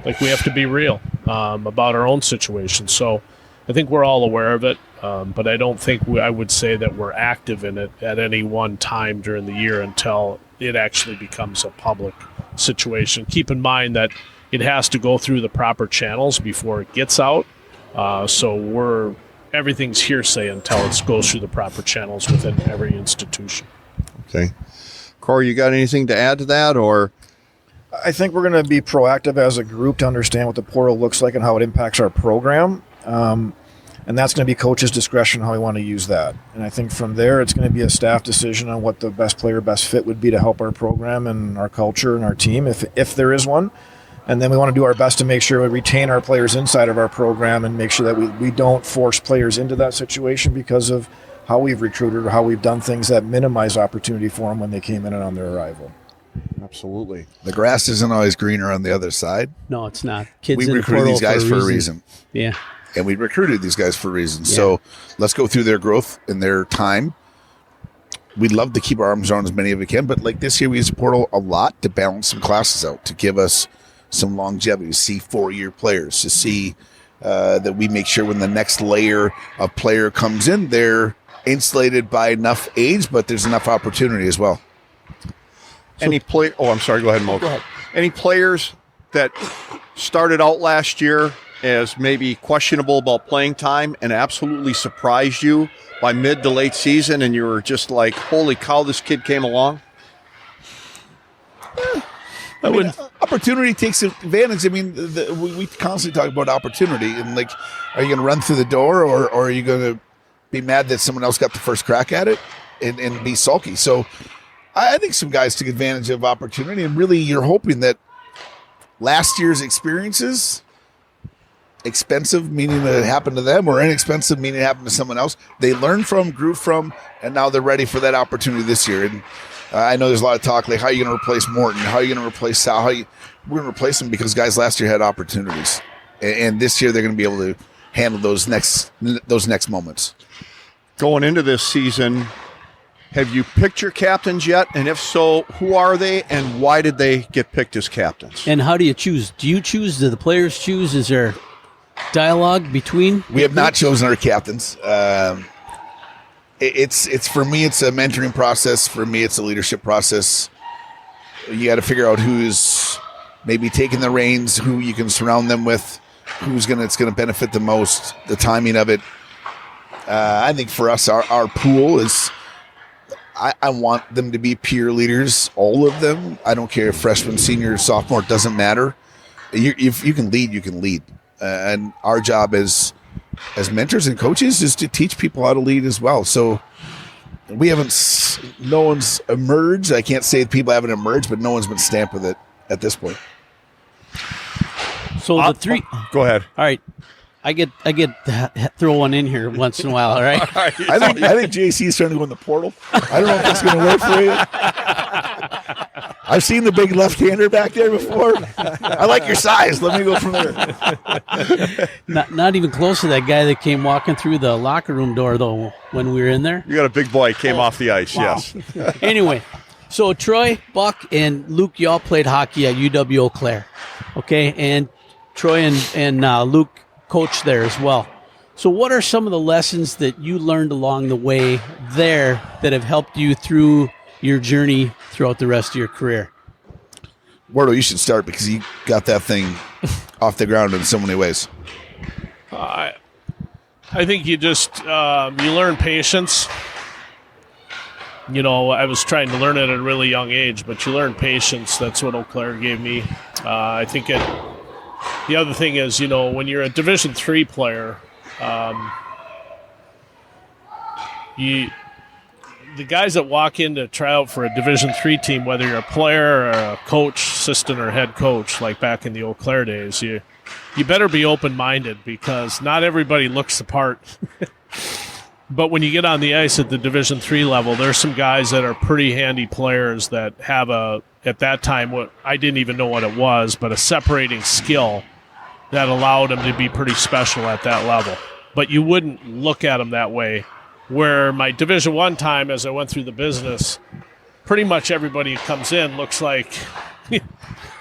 Like, we have to be real about our own situation. So I think we're all aware of it, but I don't think I would say that we're active in it at any one time during the year until it actually becomes a public situation. Keep in mind that it has to go through the proper channels before it gets out. So everything's hearsay until it goes through the proper channels within every institution. Okay. Cory, you got anything to add to that, or? I think we're going to be proactive as a group to understand what the portal looks like and how it impacts our program. And that's going to be coach's discretion how we want to use that. And I think from there, it's going to be a staff decision on what the best player, best fit would be to help our program and our culture and our team, if there is one. And then we want to do our best to make sure we retain our players inside of our program and make sure that we don't force players into that situation because of how we've recruited or how we've done things that minimize opportunity for them when they came in and on their arrival. Absolutely. The grass isn't always greener on the other side. No, it's not. Kids We in the recruited portal these guys for a reason. Yeah. And we recruited these guys for a reason. So let's go through their growth and their time. We'd love to keep our arms around as many as we can, but like this year we used the portal a lot to balance some classes out, to give us some longevity, to see 4-year players, to see that we make sure when the next layer of player comes in, they're insulated by enough age, but there's enough opportunity as well. I'm sorry. Go ahead, Mo. Go ahead. Any players that started out last year as maybe questionable about playing time and absolutely surprised you by mid to late season, and you were just like, holy cow, this kid came along? Opportunity takes advantage. I mean, we constantly talk about opportunity, and like, are you going to run through the door, or are you going to be mad that someone else got the first crack at it and be sulky? So I think some guys took advantage of opportunity, and really you're hoping that last year's experiences, expensive meaning that it happened to them, or inexpensive meaning it happened to someone else, they learned from, grew from, and now they're ready for that opportunity this year. And I know there's a lot of talk like how are you going to replace Morton, how are you going to replace Sal, we're going to replace them because guys last year had opportunities, and this year they're going to be able to handle those next moments. Going into this season, have you picked your captains yet? And if so, who are they and why did they get picked as captains? And how do you choose? Do you choose? Do the players choose? Is there dialogue between? We have not chosen our captains. It's for me, it's a mentoring process. For me, it's a leadership process. You got to figure out who's maybe taking the reins, who you can surround them with, it's going to benefit the most, the timing of it. I think for us, our pool is, I want them to be peer leaders, all of them. I don't care if freshman, senior, sophomore, it doesn't matter. If you can lead, you can lead. And our job as mentors and coaches is to teach people how to lead as well. So no one's emerged. I can't say people haven't emerged, but no one's been stamped with it at this point. So the three. Go ahead. All right. I get to throw one in here once in a while, all right? I think JC is trying to go in the portal. I don't know if that's going to work for you. I've seen the big left-hander back there before. I like your size. Let me go from there. Not even close to that guy that came walking through the locker room door, though, when we were in there. You got a big boy came off the ice, wow. Yes. Anyway, so Troy, Buck, and Luke, y'all played hockey at UW Eau Claire, okay? And Troy and Luke coached there as well. So what are some of the lessons that you learned along the way there that have helped you through your journey throughout the rest of your career? Wardo, you should start because you got that thing off the ground in so many ways. I think you just you learn patience. You know, I was trying to learn it at a really young age, but you learn patience. That's what Eau Claire gave me. I think the other thing is, you know, when you're a Division III player, the guys that walk in to try out for a Division III team, whether you're a player or a coach, assistant, or head coach, like back in the Eau Claire days, you better be open-minded because not everybody looks the part. But when you get on the ice at the Division III level, there's some guys that are pretty handy players that have at that time, what I didn't even know what it was, but a separating skill that allowed them to be pretty special at that level. But you wouldn't look at them that way. Where my Division I time, as I went through the business, pretty much everybody who comes in looks like,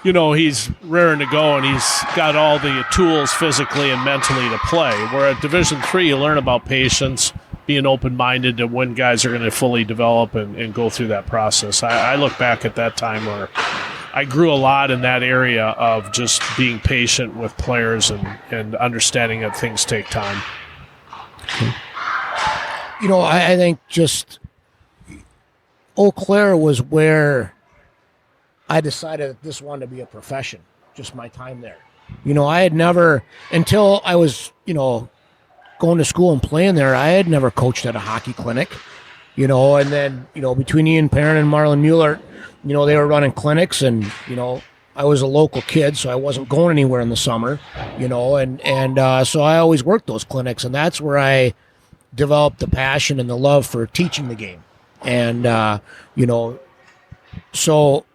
you know, he's raring to go and he's got all the tools physically and mentally to play. Where at Division III, you learn about patience, being open-minded to when guys are going to fully develop and go through that process. I look back at that time where I grew a lot in that area of just being patient with players and understanding that things take time. You know, I think just Eau Claire was where I decided that this wanted to be a profession, just my time there. You know, I had never, until I was, you know, going to school and playing there, I had never coached at a hockey clinic, you know, and then, you know, between Ian Perrin and Marlon Mueller, you know, they were running clinics and, you know, I was a local kid, so I wasn't going anywhere in the summer, you know, and so I always worked those clinics, and that's where I developed the passion and the love for teaching the game. And, you know, so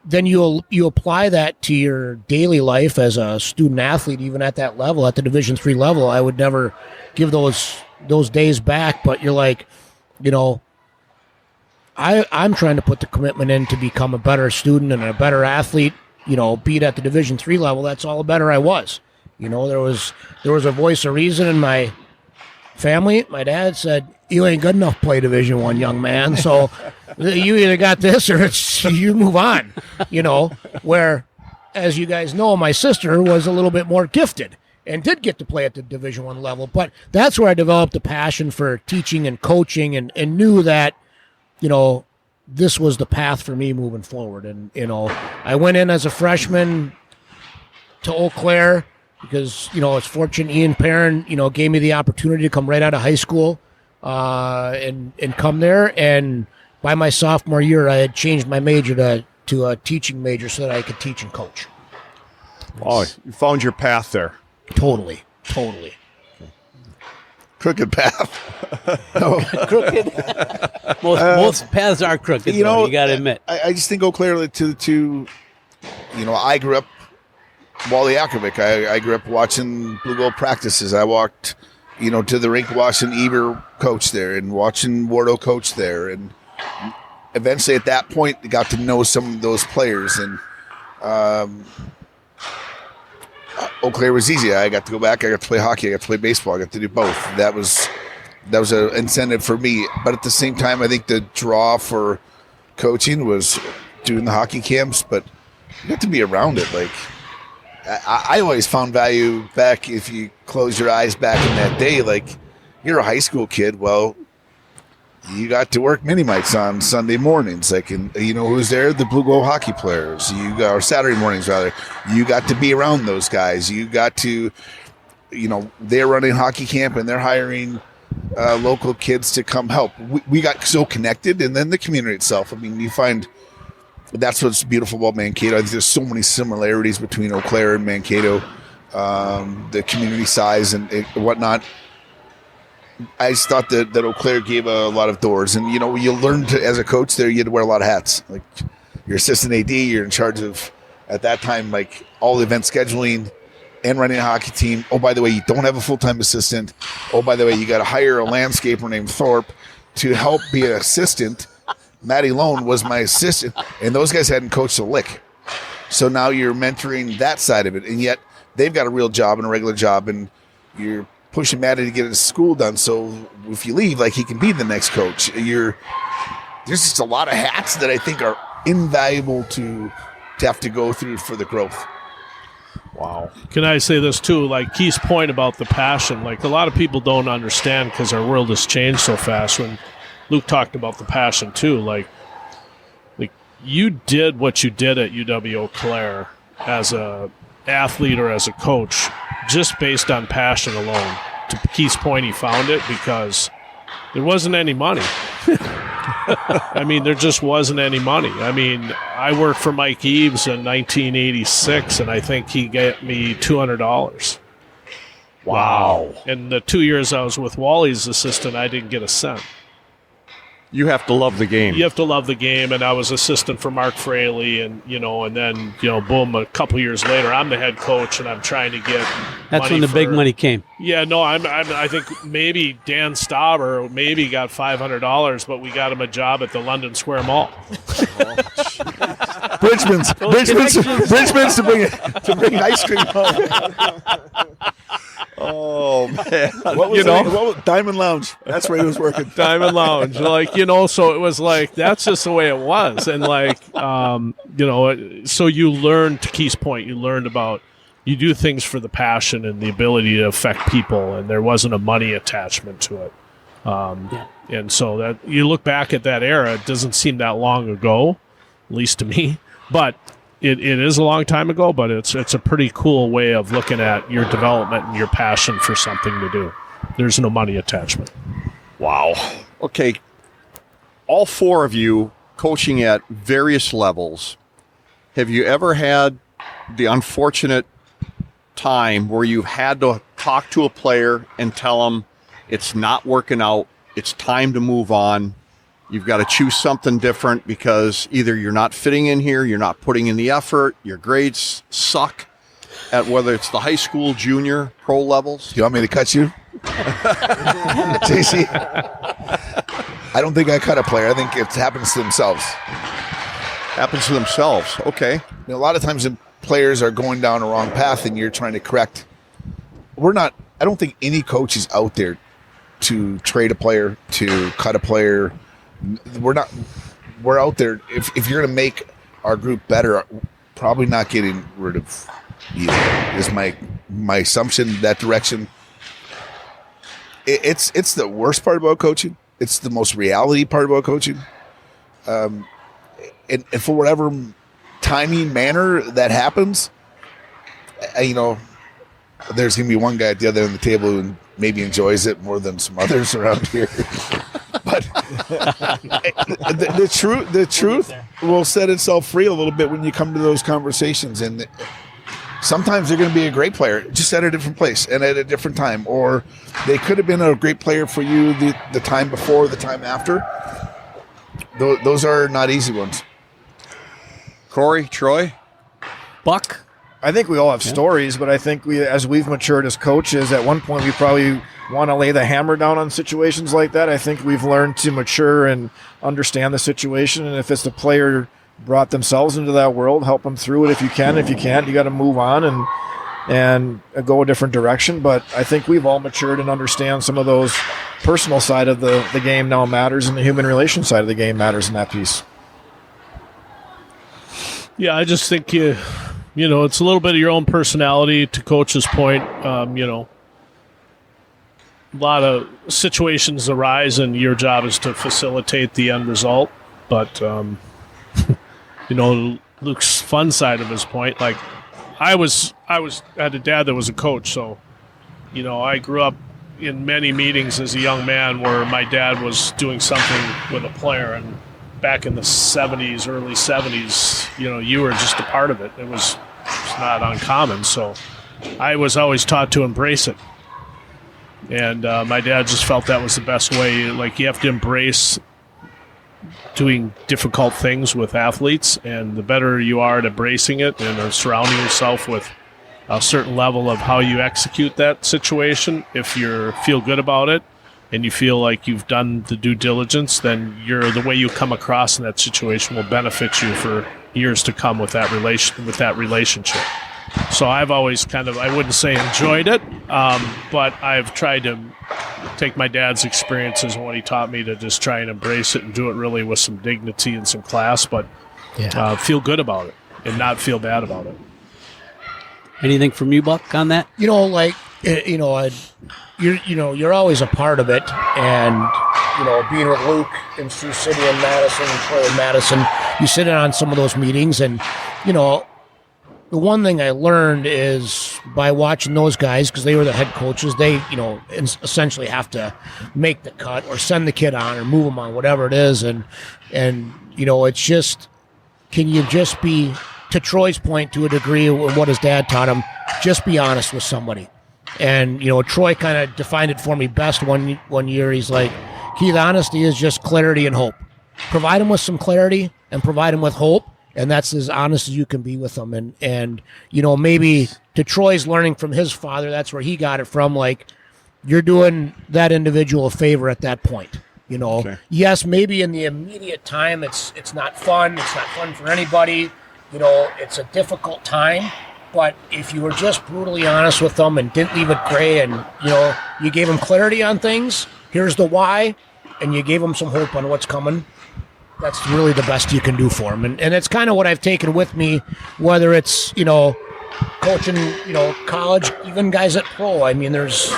then you apply that to your daily life as a student athlete, even at that level, at the Division III level. I would never give those days back, but you're like, you know, I'm trying to put the commitment in to become a better student and a better athlete, you know, be it at the Division III level. That's all the better I was. You know, there was a voice of reason in my family. My dad said, "You ain't good enough to play Division I, young man. So you either got this or you move on." You know, where, as you guys know, my sister was a little bit more gifted and did get to play at the Division I level. But that's where I developed a passion for teaching and coaching and knew that, you know, this was the path for me moving forward. And, you know, I went in as a freshman to Eau Claire because, you know, it's fortunate Ian Perrin, you know, gave me the opportunity to come right out of high school and come there. And by my sophomore year, I had changed my major to a teaching major so that I could teach and coach. Oh, you found your path there. Totally. crooked path. No. Crooked. Most paths are crooked. You got to admit. I just think Eau Claire to I grew up Wally Akravic. I grew up watching Blue Gold practices. I walked, to the rink watching Eber coach there and watching Wardo coach there. And eventually at that point, I got to know some of those players. And Eau Claire was easy. I got to go back. I got to play hockey. I got to play baseball. I got to do both. That was an incentive for me. But at the same time, I think the draw for coaching was doing the hockey camps. But you got to be around it. Like I always found value back if you close your eyes back in that day. Like you're a high school kid. Well, you got to work mini mites on Sunday mornings. Like, and who's there? The Blue Gold hockey players. Or Saturday mornings rather. You got to be around those guys. You got to, they're running hockey camp and they're hiring local kids to come help. We got so connected, and then the community itself. I mean, you find that's what's beautiful about Mankato. I think there's so many similarities between Eau Claire and Mankato, the community size and whatnot. I just thought that Eau Claire gave a lot of doors, and you learned as a coach there, you had to wear a lot of hats. Like you're assistant AD, you're in charge of at that time like all the event scheduling and running a hockey team. Oh, by the way, you don't have a full-time assistant. Oh, by the way, you got to hire a landscaper named Thorpe to help be an assistant. Matty Lone was my assistant, and those guys hadn't coached a lick. So now you're mentoring that side of it, and yet they've got a real job and a regular job, and you're pushing Matty to get his school done, so if you leave, like he can be the next coach. There's just a lot of hats that I think are invaluable to have to go through for the growth. Wow. Can I say this too? Like Keith's point about the passion, like a lot of people don't understand because our world has changed so fast. When Luke talked about the passion too, like you did what you did at UW-Eau Claire as a athlete or as a coach just based on passion alone. To Keith's point, he found it because there wasn't any money. I mean, there just wasn't any money. I mean, I worked for Mike Eves in 1986, and I think he gave me $200. Wow. And the 2 years I was with Wally's assistant, I didn't get a cent. You have to love the game. You have to love the game, and I was assistant for Mark Fraley, and then boom, a couple years later, I'm the head coach, and I'm trying to get. That's when the big money came. Yeah, no, I think maybe Dan Stauber maybe got $500, but we got him a job at the London Square Mall. Bridgman's to bring ice cream home. Oh man! What was Diamond Lounge? That's where he was working. Diamond Lounge, so it was like that's just the way it was, and so you learned. To Keith's point, you learned about you do things for the passion and the ability to affect people, and there wasn't a money attachment to it. And so that you look back at that era, it doesn't seem that long ago, at least to me, but. It is a long time ago, but it's a pretty cool way of looking at your development and your passion for something to do. There's no money attachment. Wow. Okay. All four of you coaching at various levels. Have you ever had the unfortunate time where you've had to talk to a player and tell them it's not working out, it's time to move on? You've got to choose something different because either you're not fitting in here, you're not putting in the effort, your grades suck at whether it's the high school, junior, pro levels. Do you want me to cut you? JC? I don't think I cut a player. I think it happens to themselves. Happens to themselves. Okay. A lot of times when players are going down a wrong path and you're trying to correct. I don't think any coach is out there to trade a player, to cut a player. We're out there. If you're going to make our group better, probably not getting rid of either is my assumption. That direction. It's the worst part about coaching. It's the most reality part about coaching. And for whatever timing manner that happens, there's going to be one guy at the other end of the table who maybe enjoys it more than some others around here. But the truth will set itself free a little bit when you come to those conversations. And sometimes they're going to be a great player, just at a different place and at a different time. Or they could have been a great player for you the time before, the time after. Those are not easy ones. Cory, Troy? Buck? I think we all have stories, but I think as we've matured as coaches, at one point we probably want to lay the hammer down on situations like that. I think we've learned to mature and understand the situation, and if it's the player brought themselves into that world, help them through it if you can. If you can't, you got to move on and go a different direction. But I think we've all matured and understand some of those personal side of the game now matters, and the human relation side of the game matters in that piece. Yeah, I just think it's a little bit of your own personality. To Coach's point, a lot of situations arise, and your job is to facilitate the end result. But Luke's fun side of his point, like I had a dad that was a coach, so I grew up in many meetings as a young man where my dad was doing something with a player, and back in the 70s, early 70s, you were just a part of it. It's not uncommon, so I was always taught to embrace it. And my dad just felt that was the best way. Like, you have to embrace doing difficult things with athletes, and the better you are at embracing it and surrounding yourself with a certain level of how you execute that situation, if you feel good about it and you feel like you've done the due diligence, then the way you come across in that situation will benefit you for years to come with that relationship. So I've always I wouldn't say enjoyed it, but I've tried to take my dad's experiences and what he taught me to just try and embrace it and do it really with some dignity and some class, but feel good about it and not feel bad about it. Anything from you, Buck, on that? You're always a part of it, and being with Luke in Sioux City and Madison and Troy and Madison, you sit in on some of those meetings, and the one thing I learned is by watching those guys, because they were the head coaches, they essentially have to make the cut or send the kid on or move them on, whatever it is, and it's just, can you just be, to Troy's point, to a degree of what his dad taught him, just be honest with somebody. And, Troy kind of defined it for me best one year. He's like, Keith, honesty is just clarity and hope. Provide him with some clarity and provide him with hope, and that's as honest as you can be with them. And maybe to Troy's learning from his father, that's where he got it from. Like, you're doing that individual a favor at that point. Okay. Yes, maybe in the immediate time, it's not fun. It's not fun for anybody. It's a difficult time. But if you were just brutally honest with them and didn't leave it gray, and you gave them clarity on things, here's the why, and you gave them some hope on what's coming, that's really the best you can do for them. And it's kind of what I've taken with me, whether it's coaching college, even guys at pro. I mean, there's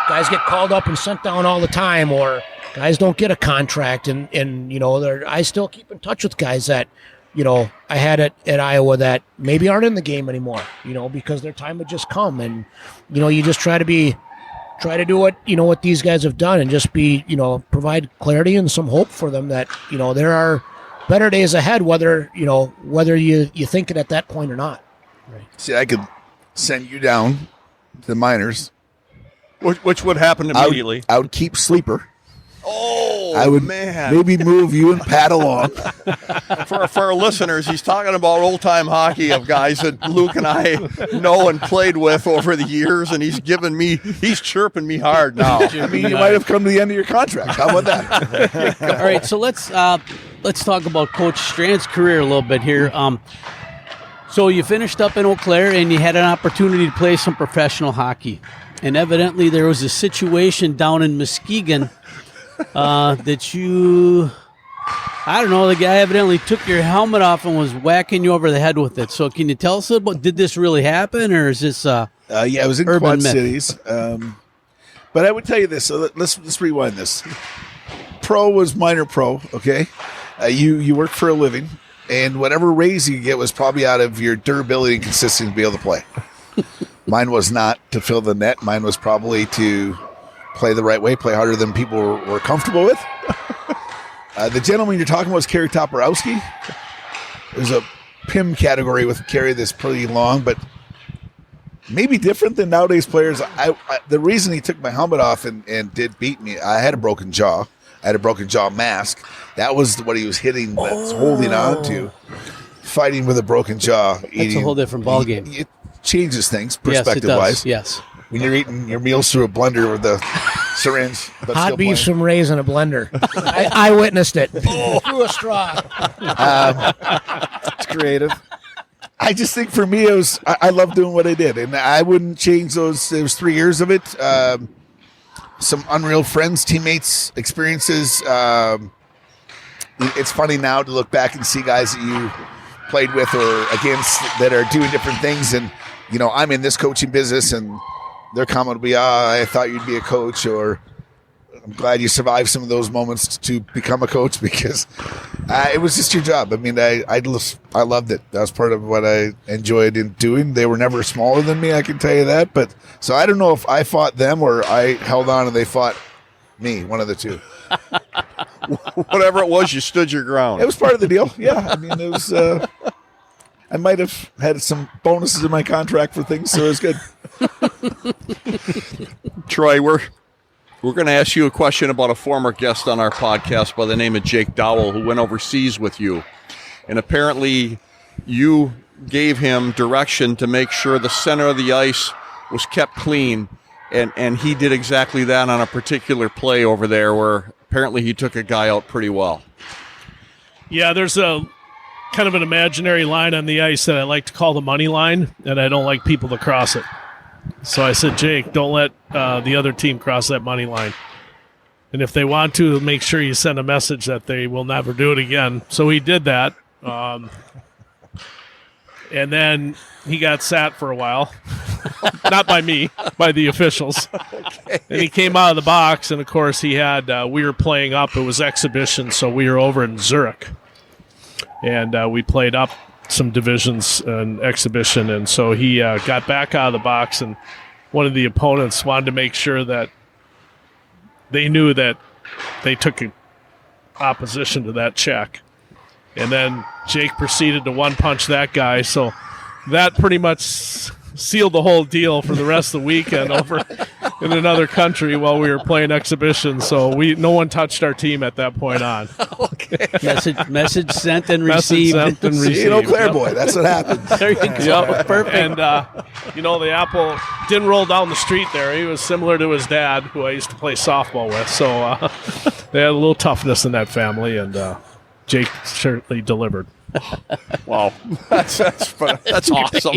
guys get called up and sent down all the time, or guys don't get a contract, and I still keep in touch with guys that I had at Iowa that maybe aren't in the game anymore, because their time had just come. And, you just try to do what these guys have done, and just be, provide clarity and some hope for them that, there are better days ahead, whether you think it at that point or not. Right. See, I could send you down to the minors. Which would happen immediately. I would keep sleeper. Oh, I would maybe move you and Pat along. For our listeners, he's talking about old-time hockey of guys that Luke and I know and played with over the years, and he's chirping me hard now. I mean, you might have come to the end of your contract. How about that? All right, so let's talk about Coach Strand's career a little bit here. So you finished up in Eau Claire, and you had an opportunity to play some professional hockey. And evidently there was a situation down in Muskegon that the guy evidently took your helmet off and was whacking you over the head with it. So can you tell us about, did this really happen, or is this yeah, it was in Quad Cities. But I would tell you this, so let's rewind this. Pro was minor pro, okay? You worked for a living, and whatever raise you get was probably out of your durability and consistency to be able to play. Mine was not to fill the net. Mine was probably to play the right way, play harder than people were comfortable with. The gentleman you're talking about was Kerry Toporowski. There's a PIM category with carry this pretty long, but maybe different than nowadays players. The reason he took my helmet off and did beat me, I had a broken jaw. I had a broken jaw mask. That was what he was hitting, that's holding on to. Fighting with a broken jaw. That's a whole different ballgame. It changes things Yes, it perspective-wise. does. Yes. When you're eating your meals through a blender with a syringe. But Hot still beef playing. from Ray's in a blender. I witnessed it. Through a straw. It's creative. I just think for me, I love doing what I did, and I wouldn't change those. It was 3 years of it. Some unreal friends, teammates, experiences. It's funny now to look back and see guys that you played with or against that are doing different things, and I'm in this coaching business, and their comment will be, I thought you'd be a coach, or I'm glad you survived some of those moments to become a coach, because it was just your job. I mean, I loved it. That was part of what I enjoyed in doing. They were never smaller than me, I can tell you that. But so I don't know if I fought them or I held on and they fought me, one of the two. Whatever it was, you stood your ground. It was part of the deal. Yeah, I mean, it was. I might have had some bonuses in my contract for things, so it was good. Troy, we're going to ask you a question about a former guest on our podcast by the name of Jake Dowell, who went overseas with you. And apparently you gave him direction to make sure the center of the ice was kept clean. And he did exactly that on a particular play over there where apparently he took a guy out pretty well. Yeah, there's a kind of an imaginary line on the ice that I like to call the money line, and I don't like people to cross it. So I said, Jake, don't let the other team cross that money line. And if they want to, make sure you send a message that they will never do it again. So he did that. And then he got sat for a while. Not by me, by the officials. Okay. And he came out of the box, and, of course, he had we were playing up. It was exhibition, so we were over in Zurich. And we played up some divisions and exhibition, and so he got back out of the box, and one of the opponents wanted to make sure that they knew that they took opposition to that check. And then Jake proceeded to one-punch that guy, so that pretty much sealed the whole deal for the rest of the weekend over in another country while we were playing exhibition. So no one touched our team at that point on. Okay. Message sent and received. Message sent and received. Clairvoy, that's what happens. There you go. Yep. Perfect. And, the apple didn't roll down the street there. He was similar to his dad, who I used to play softball with. So they had a little toughness in that family, and Jake certainly delivered. Wow. That's awesome.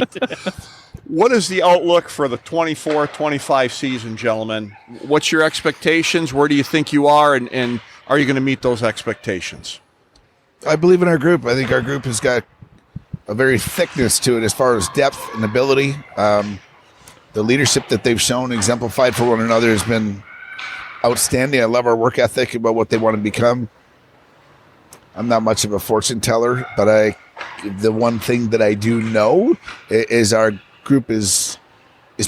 What is the outlook for the 24-25 season, gentlemen? What's your expectations? Where do you think you are, and are you going to meet those expectations? I believe in our group. I think our group has got a very thickness to it as far as depth and ability. The leadership that they've shown, exemplified for one another, has been outstanding. I love our work ethic about what they want to become. I'm not much of a fortune teller, but the one thing that I do know is our group is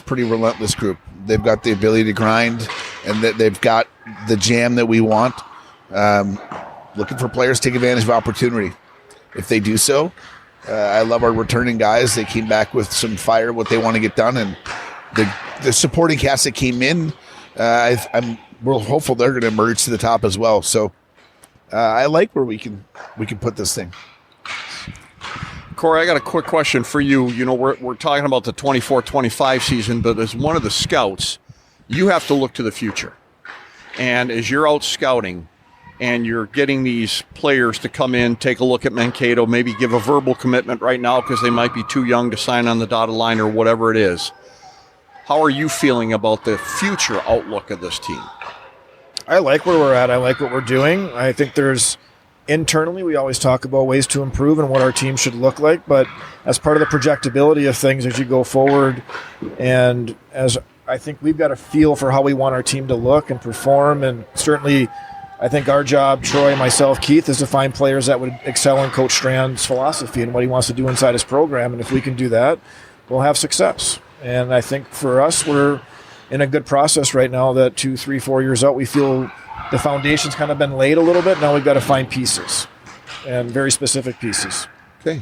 pretty relentless group. They've got the ability to grind, and that they've got the jam that we want. Looking for players to take advantage of opportunity. If they do so, I love our returning guys. They came back with some fire, what they want to get done, and the supporting cast that came in, we're hopeful they're going to emerge to the top as well. So I like where we can put this thing. Corey, I got a quick question for you. We're talking about the 24-25 season, but as one of the scouts, you have to look to the future. And as you're out scouting and you're getting these players to come in, take a look at Mankato, maybe give a verbal commitment right now because they might be too young to sign on the dotted line or whatever it is, how are you feeling about the future outlook of this team? I like where we're at. I like what we're doing. I think internally, we always talk about ways to improve and what our team should look like, but as part of the projectability of things as you go forward, and as I think we've got a feel for how we want our team to look and perform, and certainly I think our job, Troy, myself, Keith, is to find players that would excel in Coach Strand's philosophy and what he wants to do inside his program, and if we can do that, we'll have success. And I think for us, we're in a good process right now that 2, 3, 4 years out, we feel the foundation's kind of been laid a little bit. Now we've got to find pieces, and very specific pieces. Okay.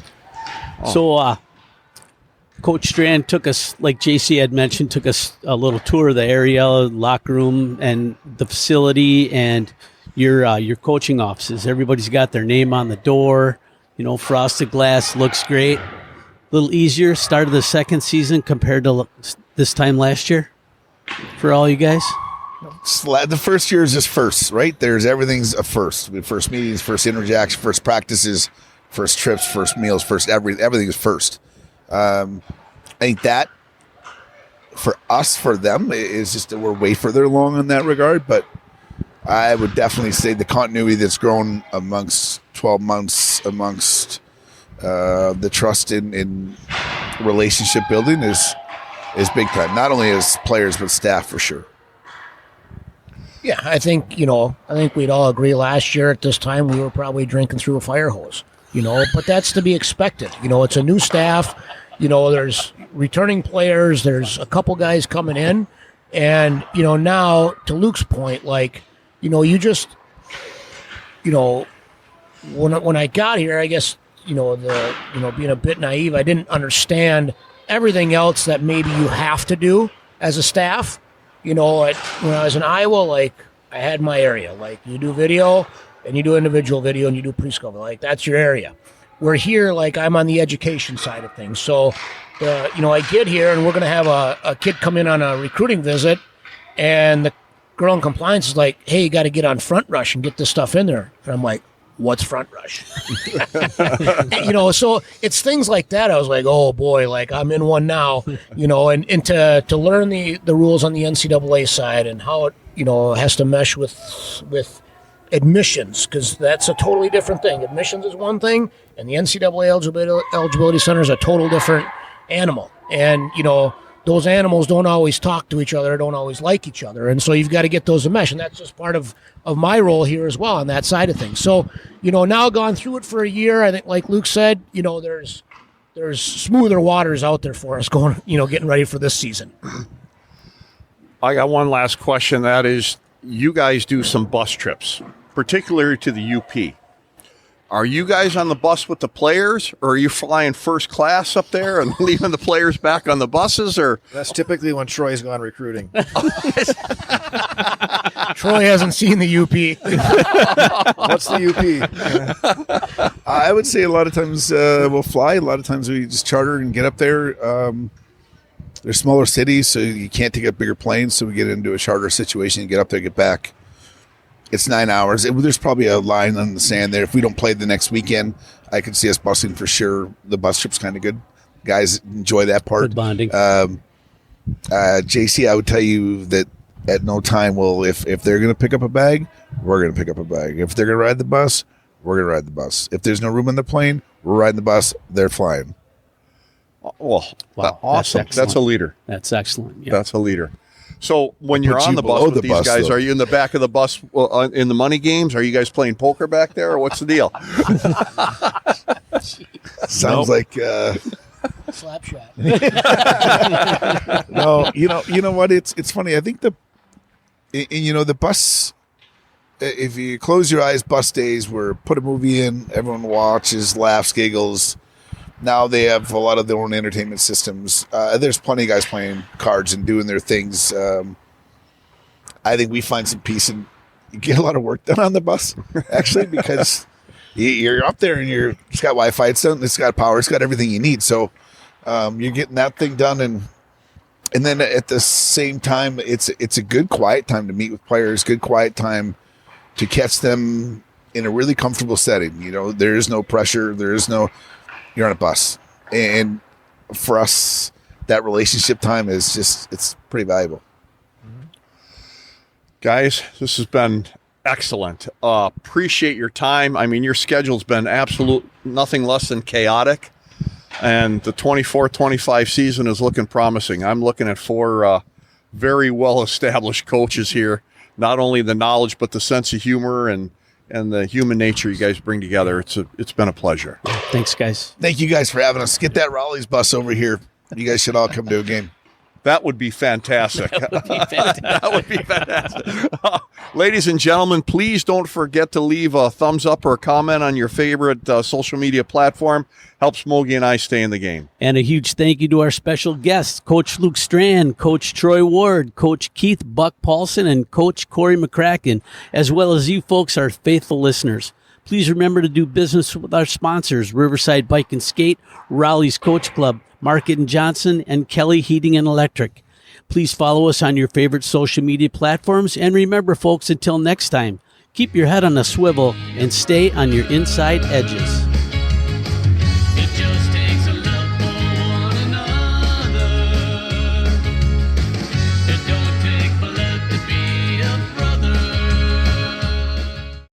So, Coach Strand took us, like JC had mentioned, took us a little tour of the area, locker room, and the facility, and your coaching offices. Everybody's got their name on the door. Frosted glass looks great. A little easier start of the second season compared to this time last year for all you guys. The first year is just first, right? Everything's a first. First meetings, first interaction, first practices, first trips, first meals, first everything is first. I think that for us, for them, is just that we're way further along in that regard. But I would definitely say the continuity that's grown amongst 12 months, amongst the trust in relationship building is big time. Not only as players, but staff for sure. Yeah, I think we'd all agree last year at this time we were probably drinking through a fire hose, but that's to be expected. It's a new staff, there's returning players, there's a couple guys coming in, and, now to Luke's point, you just, when I got here, I guess, being a bit naive, I didn't understand everything else that maybe you have to do as a staff. When I was in Iowa, I had my area. You do video, and you do individual video, and you do preschool. That's your area. We're here, I'm on the education side of things. So, I get here, and we're going to have a kid come in on a recruiting visit, and the girl in compliance is like, hey, you got to get on Front Rush and get this stuff in there. And I'm like, what's Front Rush? So it's things like that. I was like, oh boy, I'm in one now, and to learn the rules on the NCAA side and how it, has to mesh with admissions, because that's a totally different thing. Admissions is one thing, and the NCAA eligibility center is a total different animal. And, those animals don't always talk to each other, don't always like each other. And so you've got to get those to mesh. And that's just part of my role here as well on that side of things. So, now gone through it for a year, I think like Luke said, there's smoother waters out there for us going, getting ready for this season. I got one last question. That is, you guys do some bus trips, particularly to the UP. Are you guys on the bus with the players, or are you flying first class up there and leaving the players back on the buses? Or That's typically when Troy's gone recruiting. Troy hasn't seen the UP. What's the UP? I would say a lot of times we'll fly. A lot of times we just charter and get up there. They're smaller cities, so you can't take a bigger plane. So we get into a charter situation and get up there, get back. It's 9 hours. There's probably a line on the sand there. If we don't play the next weekend, I could see us busing for sure. The bus trip's kind of good. Guys enjoy that part. Good bonding. JC, I would tell you that at no time if they're going to pick up a bag, we're going to pick up a bag. If they're going to ride the bus, we're going to ride the bus. If there's no room on the plane, we're riding the bus. They're flying. Well, Wow, awesome. That's a leader. That's excellent. Yeah. That's a leader. So when you're put on you the bus below with the these bus, guys, though. are you in the back of the bus in the money games? Are you guys playing poker back there, or what's the deal? Sounds like Slap shot. no. You know what? It's funny. I think the bus. If you close your eyes, bus days where put a movie in, everyone watches, laughs, giggles. Now they have a lot of their own entertainment systems. There's plenty of guys playing cards and doing their things. I think we find some peace and you get a lot of work done on the bus, actually, because you're up there and it's got Wi-Fi, it's got power, it's got everything you need. So you're getting that thing done, and then at the same time, it's a good quiet time to meet with players, good quiet time to catch them in a really comfortable setting. There is no pressure, you're on a bus. And for us, that relationship time is it's pretty valuable. Guys, this has been excellent. Appreciate your time. I mean, your schedule's been absolute nothing less than chaotic. And the 24-25 season is looking promising. I'm looking at 4 very well-established coaches here. Not only the knowledge, but the sense of humor and the human nature you guys bring together. It's been a pleasure. Thanks, guys. Thank you guys for having us. Get that Raleigh's bus over here. You guys should all come to a game. That would be fantastic. That would be fantastic. Ladies and gentlemen, please don't forget to leave a thumbs up or a comment on your favorite social media platform. Helps Mogi and I stay in the game. And a huge thank you to our special guests, Coach Luke Strand, Coach Troy Ward, Coach Keith Buck Paulsen, and Coach Cory McCracken, as well as you folks, our faithful listeners. Please remember to do business with our sponsors, Riverside Bike and Skate, Raleigh's Coach Club, Market and Johnson, and Kelly Heating and Electric. Please follow us on your favorite social media platforms. And remember, folks, until next time, keep your head on a swivel and stay on your inside edges.